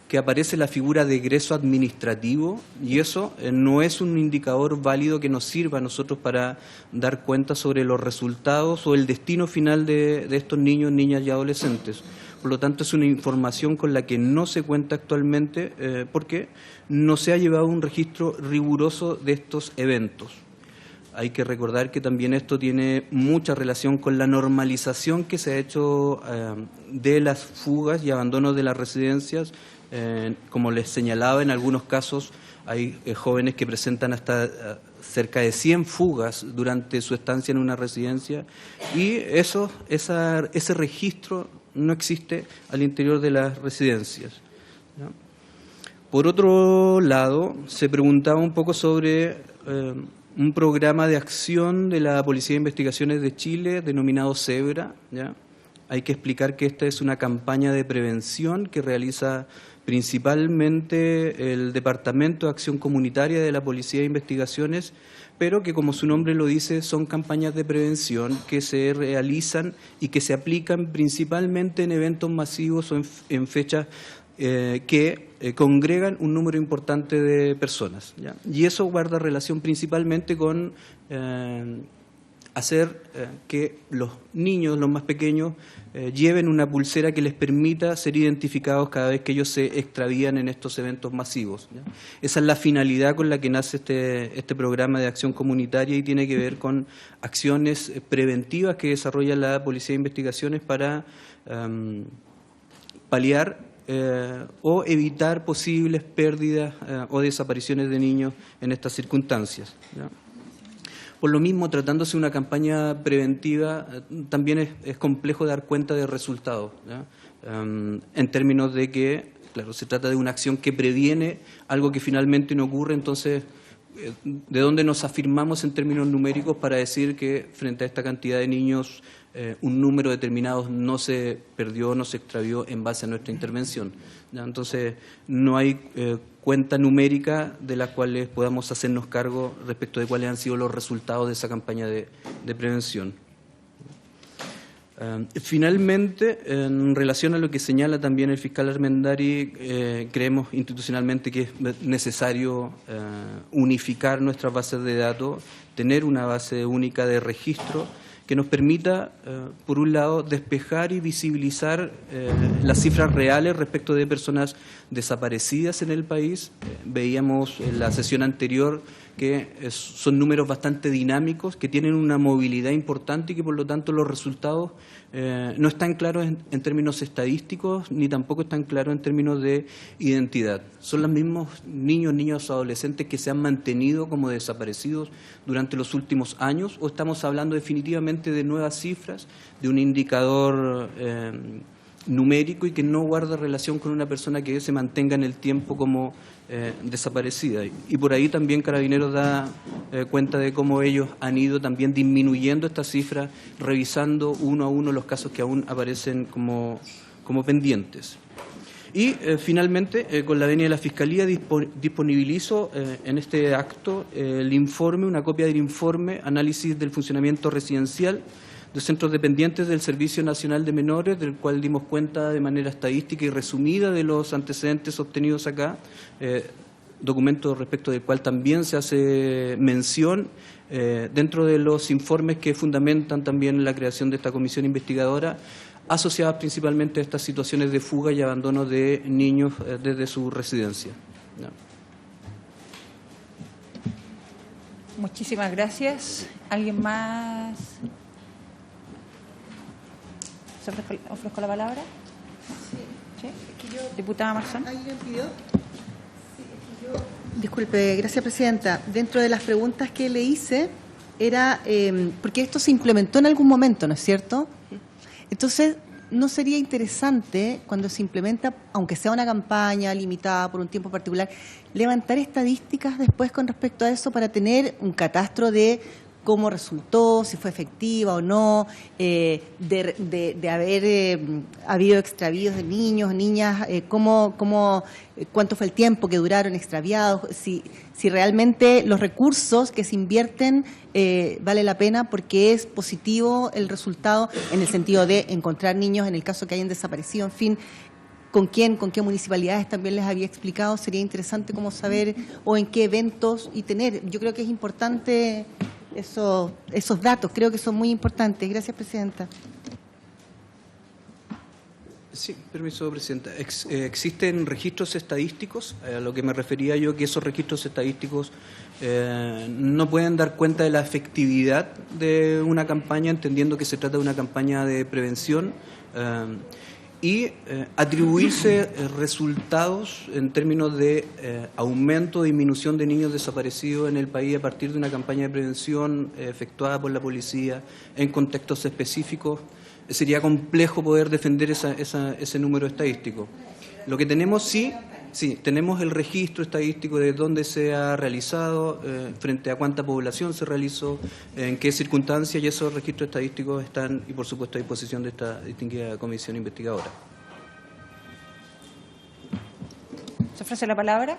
que aparece la figura de egreso administrativo, y eso no es un indicador válido que nos sirva a nosotros para dar cuenta sobre los resultados o el destino final de estos niños, niñas y adolescentes. Por lo tanto, es una información con la que no se cuenta actualmente porque no se ha llevado un registro riguroso de estos eventos. Hay que recordar que también esto tiene mucha relación con la normalización que se ha hecho de las fugas y abandonos de las residencias. Como les señalaba, en algunos casos hay jóvenes que presentan hasta cerca de 100 fugas durante su estancia en una residencia, y ese registro no existe al interior de las residencias, ¿no? Por otro lado, se preguntaba un poco sobre un programa de acción de la Policía de Investigaciones de Chile denominado Zebra, ¿ya? Hay que explicar que esta es una campaña de prevención que realiza principalmente el Departamento de Acción Comunitaria de la Policía de Investigaciones, pero que, como su nombre lo dice, son campañas de prevención que se realizan y que se aplican principalmente en eventos masivos o en fechas que congregan un número importante de personas, ¿ya? Y eso guarda relación principalmente con hacer que los niños, los más pequeños, lleven una pulsera que les permita ser identificados cada vez que ellos se extravían en estos eventos masivos, ¿ya? Esa es la finalidad con la que nace este programa de acción comunitaria, y tiene que ver con acciones preventivas que desarrolla la Policía de Investigaciones para paliar o evitar posibles pérdidas o desapariciones de niños en estas circunstancias, ¿ya? Por lo mismo, tratándose de una campaña preventiva, también es complejo dar cuenta de resultados, ¿ya? En términos de que, claro, se trata de una acción que previene algo que finalmente no ocurre. Entonces, ¿de dónde nos afirmamos en términos numéricos para decir que frente a esta cantidad de niños un número determinado no se perdió, no se extravió en base a nuestra intervención, ¿ya? Entonces, no hay cuenta numérica de las cuales podamos hacernos cargo respecto de cuáles han sido los resultados de esa campaña de prevención. Finalmente, en relación a lo que señala también el fiscal Armendari, creemos institucionalmente que es necesario unificar nuestras bases de datos, tener una base única de registro que nos permita, por un lado, despejar y visibilizar las cifras reales respecto de personas desaparecidas en el país. Veíamos en la sesión anterior que son números bastante dinámicos, que tienen una movilidad importante y que, por lo tanto, los resultados no están claros en términos estadísticos, ni tampoco están claros en términos de identidad. Son los mismos niños, adolescentes que se han mantenido como desaparecidos durante los últimos años, o estamos hablando definitivamente de nuevas cifras, de un indicador numérico y que no guarda relación con una persona que se mantenga en el tiempo como desaparecida. Y por ahí también Carabineros da cuenta de cómo ellos han ido también disminuyendo estas cifras, revisando uno a uno los casos que aún aparecen como pendientes. Y finalmente, con la venia de la Fiscalía, disponibilizo en este acto el informe, una copia del informe, análisis del funcionamiento residencial de centros dependientes del Servicio Nacional de Menores, del cual dimos cuenta de manera estadística y resumida de los antecedentes obtenidos acá, documento respecto del cual también se hace mención dentro de los informes que fundamentan también la creación de esta comisión investigadora, asociadas principalmente a estas situaciones de fuga y abandono de niños desde su residencia. ¿No? Muchísimas gracias. ¿Alguien más? ¿Se ofrezco la palabra? Sí. Diputada Marzán. Disculpe, gracias, presidenta. Dentro de las preguntas que le hice, era, porque esto se implementó en algún momento, ¿no es cierto? Entonces, ¿no sería interesante, cuando se implementa, aunque sea una campaña limitada por un tiempo particular, levantar estadísticas después con respecto a eso para tener un catastro de cómo resultó, si fue efectiva o no, de haber habido extravíos de niños, niñas, cuánto fue el tiempo que duraron extraviados, si realmente los recursos que se invierten vale la pena porque es positivo el resultado en el sentido de encontrar niños en el caso que hayan desaparecido, en fin. ¿Con qué municipalidades también les había explicado? Sería interesante como saber, o en qué eventos y tener. Yo creo que es importante esos datos, creo que son muy importantes. Gracias, presidenta. Sí, permiso, presidenta. Existen registros estadísticos, a lo que me refería yo, que esos registros estadísticos no pueden dar cuenta de la efectividad de una campaña, entendiendo que se trata de una campaña de prevención, y atribuirse resultados en términos de aumento o disminución de niños desaparecidos en el país a partir de una campaña de prevención efectuada por la policía en contextos específicos. Sería complejo poder defender ese número estadístico. Lo que tenemos, sí, tenemos el registro estadístico de dónde se ha realizado, frente a cuánta población se realizó, en qué circunstancias, y esos registros estadísticos están, y por supuesto, a disposición de esta distinguida comisión investigadora. Se ofrece la palabra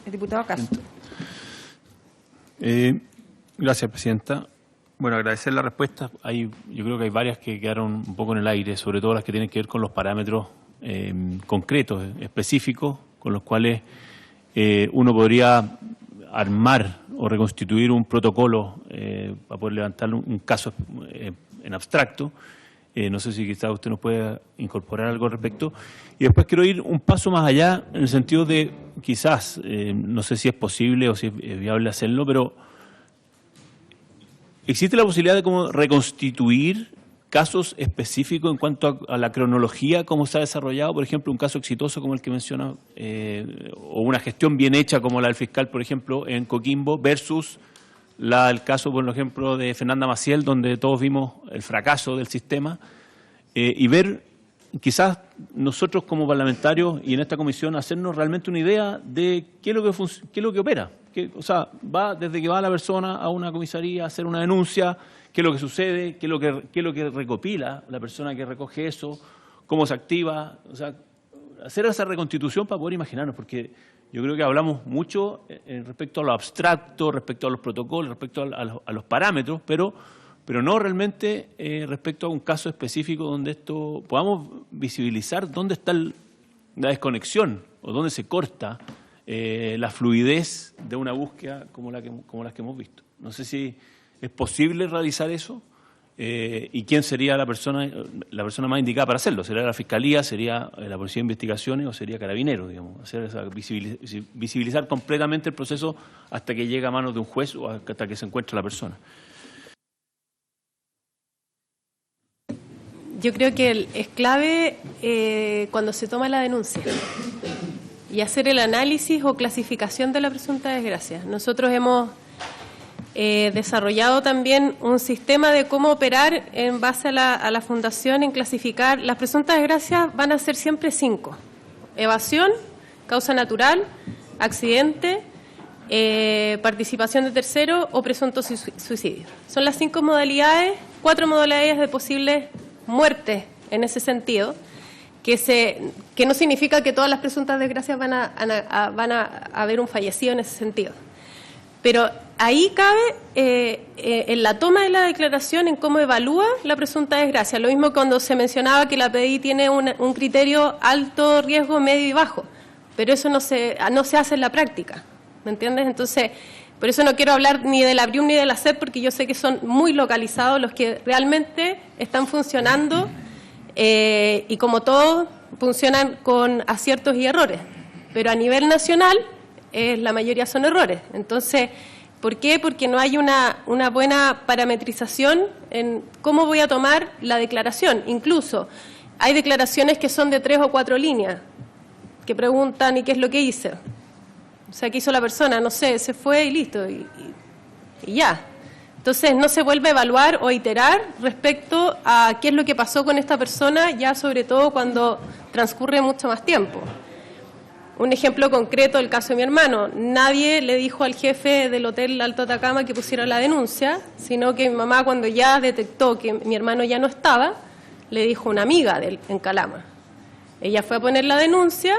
el diputado Castro. Gracias, presidenta. Bueno, agradecer la respuesta. Yo creo que hay varias que quedaron un poco en el aire, sobre todo las que tienen que ver con los parámetros concretos, específicos, con los cuales uno podría armar o reconstituir un protocolo para poder levantar un caso en abstracto. No sé si quizás usted nos puede incorporar algo al respecto. Y después quiero ir un paso más allá, en el sentido de quizás, no sé si es posible o si es viable hacerlo, pero ¿existe la posibilidad de cómo reconstituir casos específicos en cuanto a la cronología, cómo se ha desarrollado, por ejemplo, un caso exitoso como el que menciona, o una gestión bien hecha como la del fiscal, por ejemplo, en Coquimbo, versus el caso, por ejemplo, de Fernanda Maciel, donde todos vimos el fracaso del sistema, y ver, quizás nosotros como parlamentarios y en esta comisión, hacernos realmente una idea de qué es lo que opera. O sea, va desde que va la persona a una comisaría a hacer una denuncia, qué es lo que sucede, qué es lo que recopila la persona que recoge eso, cómo se activa, o sea, hacer esa reconstitución para poder imaginarnos, porque yo creo que hablamos mucho respecto a lo abstracto, respecto a los protocolos, respecto a los parámetros, pero no realmente respecto a un caso específico donde esto podamos visibilizar dónde está la desconexión o dónde se corta la fluidez de una búsqueda como las que hemos visto. No sé si es posible realizar eso y quién sería la persona más indicada para hacerlo. ¿Sería la Fiscalía, sería la Policía de Investigaciones o sería Carabineros, digamos? Visibilizar completamente el proceso hasta que llega a manos de un juez o hasta que se encuentre la persona. Yo creo que es clave cuando se toma la denuncia y hacer el análisis o clasificación de la presunta desgracia. Nosotros hemos desarrollado también un sistema de cómo operar en base a la Fundación en clasificar. Las presuntas desgracias van a ser siempre 5. Evasión, causa natural, accidente, participación de tercero o presunto suicidio. Son las 5 modalidades, 4 modalidades de posibles muertes en ese sentido, que no significa que todas las presuntas desgracias van a haber un fallecido en ese sentido. Pero ahí cabe en la toma de la declaración en cómo evalúa la presunta desgracia. Lo mismo cuando se mencionaba que la PDI tiene un criterio alto riesgo, medio y bajo, pero eso no se hace en la práctica, ¿me entiendes? Entonces, por eso no quiero hablar ni de la BRIUM ni de la SEP, porque yo sé que son muy localizados los que realmente están funcionando y como todos funcionan con aciertos y errores, pero a nivel nacional la mayoría son errores. Entonces, ¿por qué? Porque no hay una buena parametrización en cómo voy a tomar la declaración. Incluso hay declaraciones que son de 3 o 4 líneas, que preguntan ¿y qué es lo que hice? O sea, ¿qué hizo la persona? No sé, se fue y listo, y ya. Entonces no se vuelve a evaluar o iterar respecto a qué es lo que pasó con esta persona, ya sobre todo cuando transcurre mucho más tiempo. Un ejemplo concreto del caso de mi hermano. Nadie le dijo al jefe del Hotel Alto Atacama que pusiera la denuncia, sino que mi mamá, cuando ya detectó que mi hermano ya no estaba, le dijo a una amiga de él en Calama. Ella fue a poner la denuncia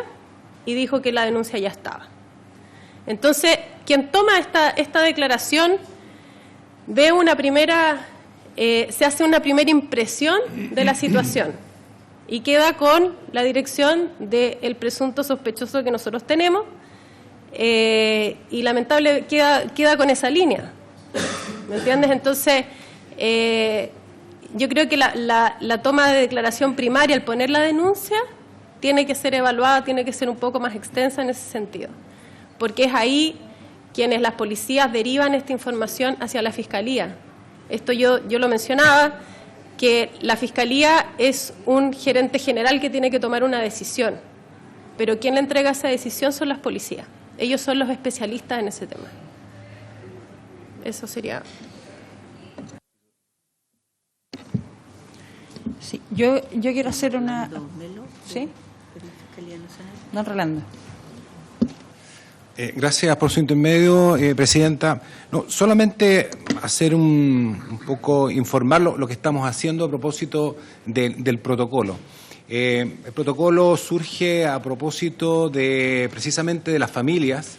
y dijo que la denuncia ya estaba. Entonces, quien toma esta declaración ve una primera, se hace una primera impresión de la situación y queda con la dirección del presunto sospechoso que nosotros tenemos y lamentable queda con esa línea. ¿Me entiendes? Entonces, yo creo que la toma de declaración primaria al poner la denuncia tiene que ser evaluada, tiene que ser un poco más extensa en ese sentido, porque es ahí quienes las policías derivan esta información hacia la Fiscalía. Esto yo lo mencionaba, que la Fiscalía es un gerente general que tiene que tomar una decisión, pero quien le entrega esa decisión son las policías. Ellos son los especialistas en ese tema. Eso sería. Sí, yo quiero hacer una... ¿Sí? Don Rolando. Gracias por su intermedio, Presidenta. No, solamente hacer un poco, informar lo que estamos haciendo a propósito del protocolo. El protocolo surge a propósito precisamente de las familias,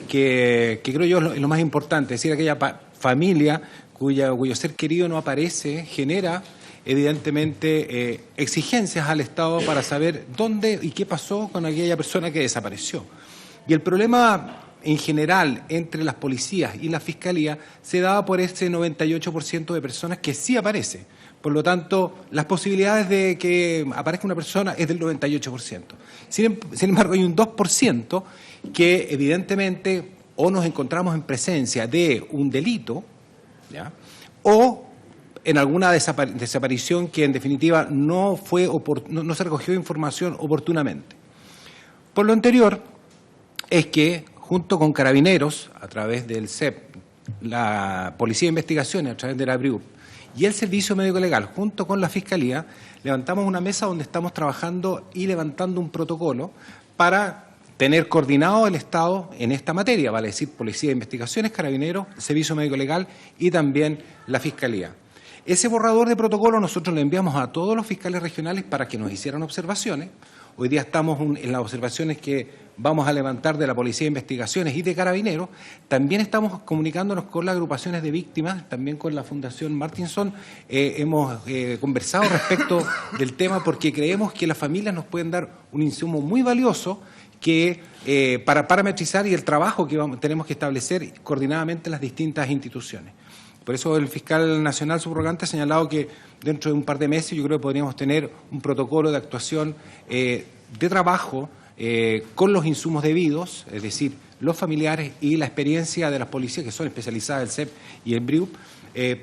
que creo yo es lo más importante, es decir, aquella familia cuyo ser querido no aparece, genera evidentemente exigencias al Estado para saber dónde y qué pasó con aquella persona que desapareció. Y el problema en general entre las policías y la Fiscalía se daba por ese 98% de personas que sí aparece. Por lo tanto, las posibilidades de que aparezca una persona es del 98%. Sin embargo, hay un 2% que evidentemente o nos encontramos en presencia de un delito, ¿ya?, o en alguna desaparición que en definitiva no se recogió información oportunamente. Por lo anterior, es que junto con Carabineros, a través del CEP, la Policía de Investigaciones, a través de la BRIUP, y el Servicio Médico Legal, junto con la Fiscalía, levantamos una mesa donde estamos trabajando y levantando un protocolo para tener coordinado el Estado en esta materia, vale decir, Policía de Investigaciones, Carabineros, Servicio Médico Legal y también la Fiscalía. Ese borrador de protocolo nosotros lo enviamos a todos los fiscales regionales para que nos hicieran observaciones. Hoy día estamos en las observaciones que vamos a levantar de la Policía de Investigaciones y de Carabineros. También estamos comunicándonos con las agrupaciones de víctimas, también con la Fundación Martinson. Hemos conversado respecto del tema porque creemos que las familias nos pueden dar un insumo muy valioso para parametrizar y el trabajo que tenemos que establecer coordinadamente las distintas instituciones. Por eso el fiscal nacional subrogante ha señalado que dentro de un par de meses yo creo que podríamos tener un protocolo de actuación de trabajo con los insumos debidos, es decir, los familiares y la experiencia de las policías que son especializadas, el CEP y el BRIUP,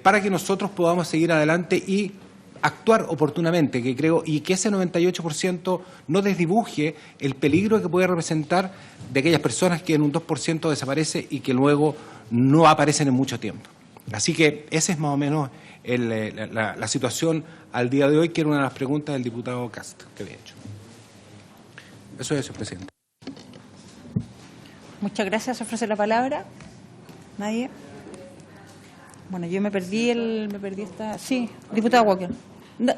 para que nosotros podamos seguir adelante y actuar oportunamente, que creo, y que ese 98% no desdibuje el peligro que puede representar de aquellas personas que en un 2% desaparece y que luego no aparecen en mucho tiempo. Así que esa es más o menos la situación al día de hoy, que era una de las preguntas del diputado Cast que había hecho. Eso es, señor presidente. Muchas gracias. ¿Ofrece la palabra? ¿Nadie? Bueno, yo me perdí esta... Sí, diputado Walker. No.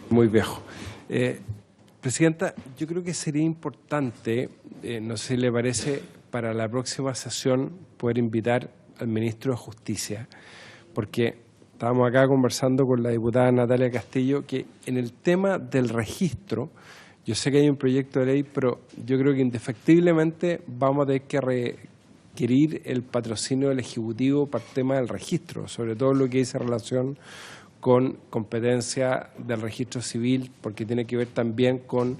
Muy viejo. Presidenta, yo creo que sería importante, no sé si le parece, para la próxima sesión poder invitar al ministro de Justicia, porque estábamos acá conversando con la diputada Natalia Castillo, que en el tema del registro, yo sé que hay un proyecto de ley, pero yo creo que indefectiblemente vamos a tener que requerir el patrocinio del Ejecutivo para el tema del registro, sobre todo lo que dice relación con competencia del registro civil, porque tiene que ver también con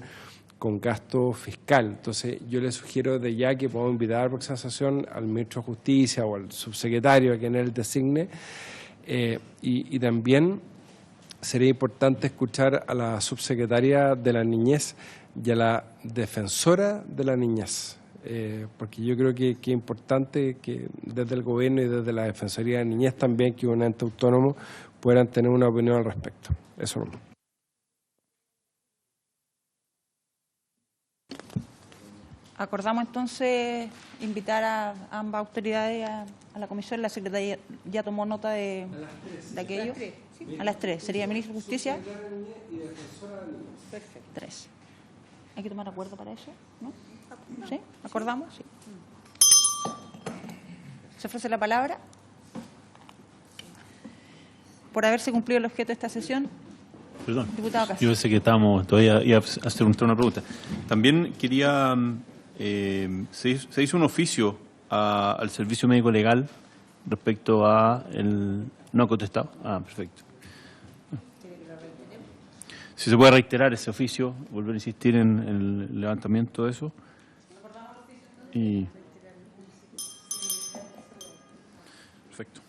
gasto fiscal. Entonces, yo le sugiero de ya que podamos invitar a la próxima sesión al ministro de Justicia o al subsecretario a quien él designe, y también sería importante escuchar a la subsecretaria de la Niñez y a la defensora de la niñez, porque yo creo que es importante que desde el gobierno y desde la Defensoría de la Niñez también, que es un ente autónomo, puedan tener una opinión al respecto. Eso no. Acordamos entonces invitar a ambas autoridades a la comisión. La secretaría ya tomó nota de aquello. A las 3. ¿Sería ministro de Justicia? Perfecto. 3. ¿Hay que tomar acuerdo para eso? ¿No? ¿Sí? ¿Acordamos? Sí. ¿Se ofrece la palabra? Por haberse cumplido el objeto de esta sesión. Perdón, Diputado Castillo. yo pensé que estábamos todavía iba a hacer una pregunta. También quería, se hizo un oficio al Servicio Médico Legal respecto a el no ha contestado. Ah, perfecto. Si se puede reiterar ese oficio, volver a insistir en el levantamiento de eso. Y perfecto.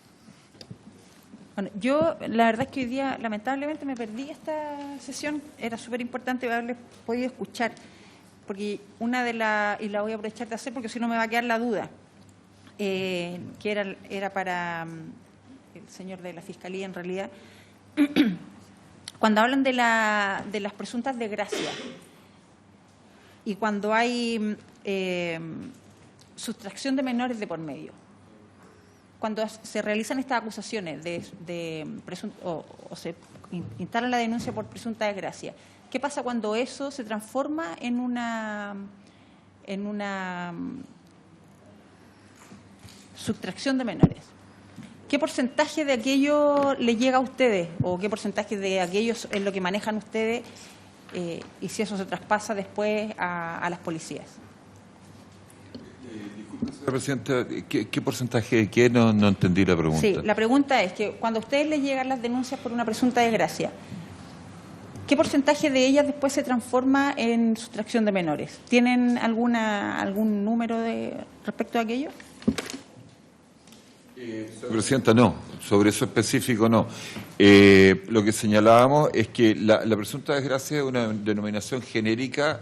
Bueno, yo la verdad es que hoy día lamentablemente me perdí esta sesión. Era súper importante haberles podido escuchar, porque una de las, y la voy a aprovechar de hacer porque si no me va a quedar la duda, que era para el señor de la Fiscalía en realidad, cuando hablan de las presuntas desgracias y cuando hay sustracción de menores de por medio, cuando se realizan estas acusaciones o se instala la denuncia por presunta desgracia, ¿qué pasa cuando eso se transforma en una sustracción de menores? ¿Qué porcentaje de aquello le llega a ustedes o qué porcentaje de aquello es lo que manejan ustedes y si eso se traspasa después a las policías? Disculpe, señora presidenta, ¿qué porcentaje de qué? No entendí la pregunta. Sí, la pregunta es que cuando a ustedes les llegan las denuncias por una presunta desgracia, ¿qué porcentaje de ellas después se transforma en sustracción de menores? ¿Tienen algún número respecto a aquello? Señora presidenta, no. Sobre eso específico, no. Lo que señalábamos es que la presunta desgracia es una denominación genérica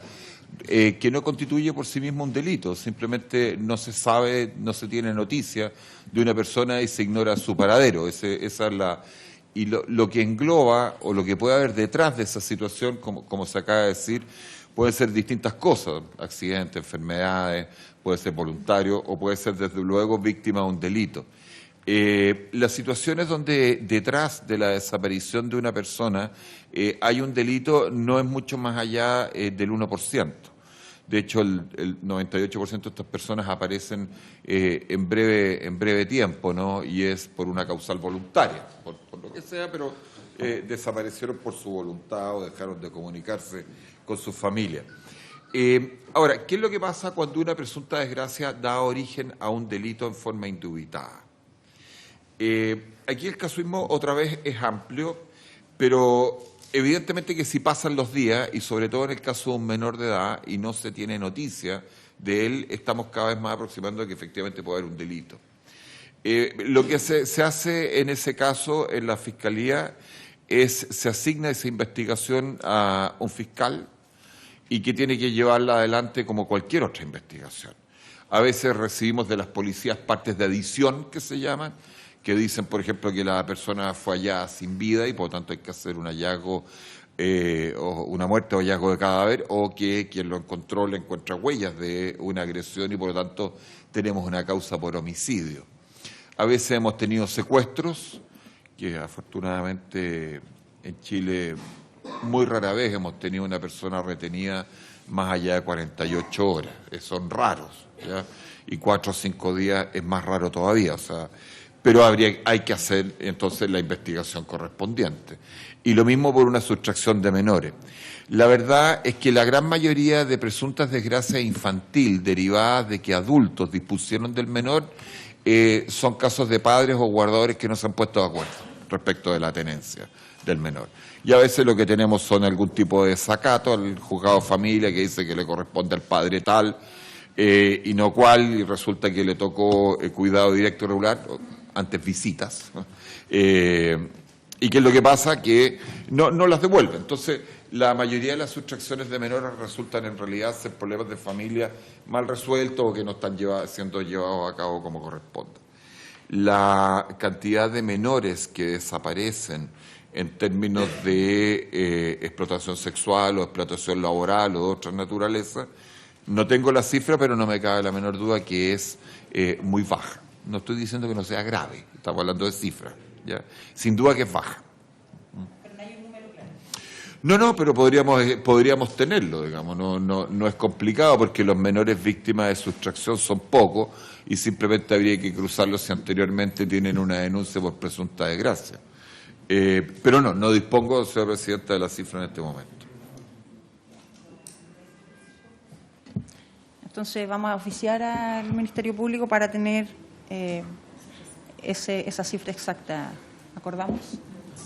que no constituye por sí mismo un delito. Simplemente no se sabe, no se tiene noticia de una persona y se ignora su paradero. Esa es y lo que engloba o lo que puede haber detrás de esa situación, como se acaba de decir, pueden ser distintas cosas, accidentes, enfermedades, puede ser voluntario o puede ser desde luego víctima de un delito. Las situaciones donde detrás de la desaparición de una persona hay un delito no es mucho más allá del 1%. De hecho, el 98% de estas personas aparecen en breve tiempo, ¿no? Y es por una causal voluntaria, por lo que sea, pero desaparecieron por su voluntad o dejaron de comunicarse con su familia. Ahora, ¿qué es lo que pasa cuando una presunta desgracia da origen a un delito en forma indubitada? Aquí el casuismo otra vez es amplio, pero evidentemente que si pasan los días, y sobre todo en el caso de un menor de edad, y no se tiene noticia de él, estamos cada vez más aproximando a que efectivamente puede haber un delito. Lo que se hace en ese caso en la Fiscalía se asigna esa investigación a un fiscal y que tiene que llevarla adelante como cualquier otra investigación. A veces recibimos de las policías partes de adición que se llaman, que dicen, por ejemplo, que la persona fue hallada sin vida y por lo tanto hay que hacer un hallazgo, o una muerte o hallazgo de cadáver, o que quien lo encontró le encuentra huellas de una agresión y por lo tanto tenemos una causa por homicidio. A veces hemos tenido secuestros, que afortunadamente en Chile muy rara vez hemos tenido una persona retenida más allá de 48 horas. Son raros, ¿ya? Y 4 o 5 días es más raro todavía, o sea, pero hay que hacer entonces la investigación correspondiente. Y lo mismo por una sustracción de menores. La verdad es que la gran mayoría de presuntas desgracias infantil derivadas de que adultos dispusieron del menor son casos de padres o guardadores que no se han puesto de acuerdo respecto de la tenencia del menor. Y a veces lo que tenemos son algún tipo de desacato al juzgado de familia que dice que le corresponde al padre tal y no cual, y resulta que le tocó cuidado directo y regular, antes visitas, ¿Y qué es lo que pasa? Que no las devuelven. Entonces, la mayoría de las sustracciones de menores resultan en realidad ser problemas de familia mal resueltos o que no están siendo llevados a cabo como corresponde. La cantidad de menores que desaparecen en términos de explotación sexual o explotación laboral o de otra naturaleza, no tengo la cifra, pero no me cabe la menor duda que es muy baja. No estoy diciendo que no sea grave, estamos hablando de cifras, ¿ya? Sin duda que es baja. Pero no hay un número claro. No, pero podríamos tenerlo, digamos. No es complicado porque los menores víctimas de sustracción son pocos y simplemente habría que cruzarlos si anteriormente tienen una denuncia por presunta desgracia. Pero no dispongo, señora presidenta, de la cifra en este momento. Entonces vamos a oficiar al Ministerio Público para tener esa cifra exacta. ¿Acordamos?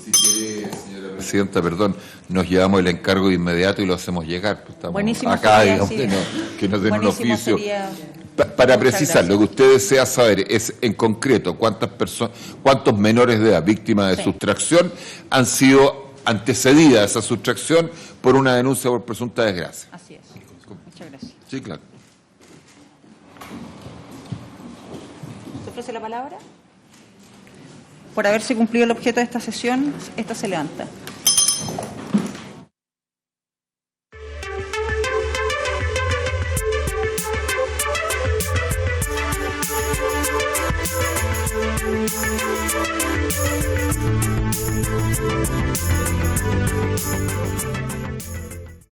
Si quiere, señora presidenta, perdón, nos llevamos el encargo de inmediato y lo hacemos llegar. Estamos Buenísimo acá, sería, digamos, sí. que nos den un Buenísimo oficio. sería. Para Muchas precisar, gracias. lo que usted desea saber es, en concreto, cuántos menores de edad víctimas de Sí. sustracción han sido antecedidas a esa sustracción por una denuncia por presunta desgracia. Así es. Muchas gracias. Sí, claro. ¿Se ofrece la palabra? Por haberse cumplido el objeto de esta sesión, esta se levanta.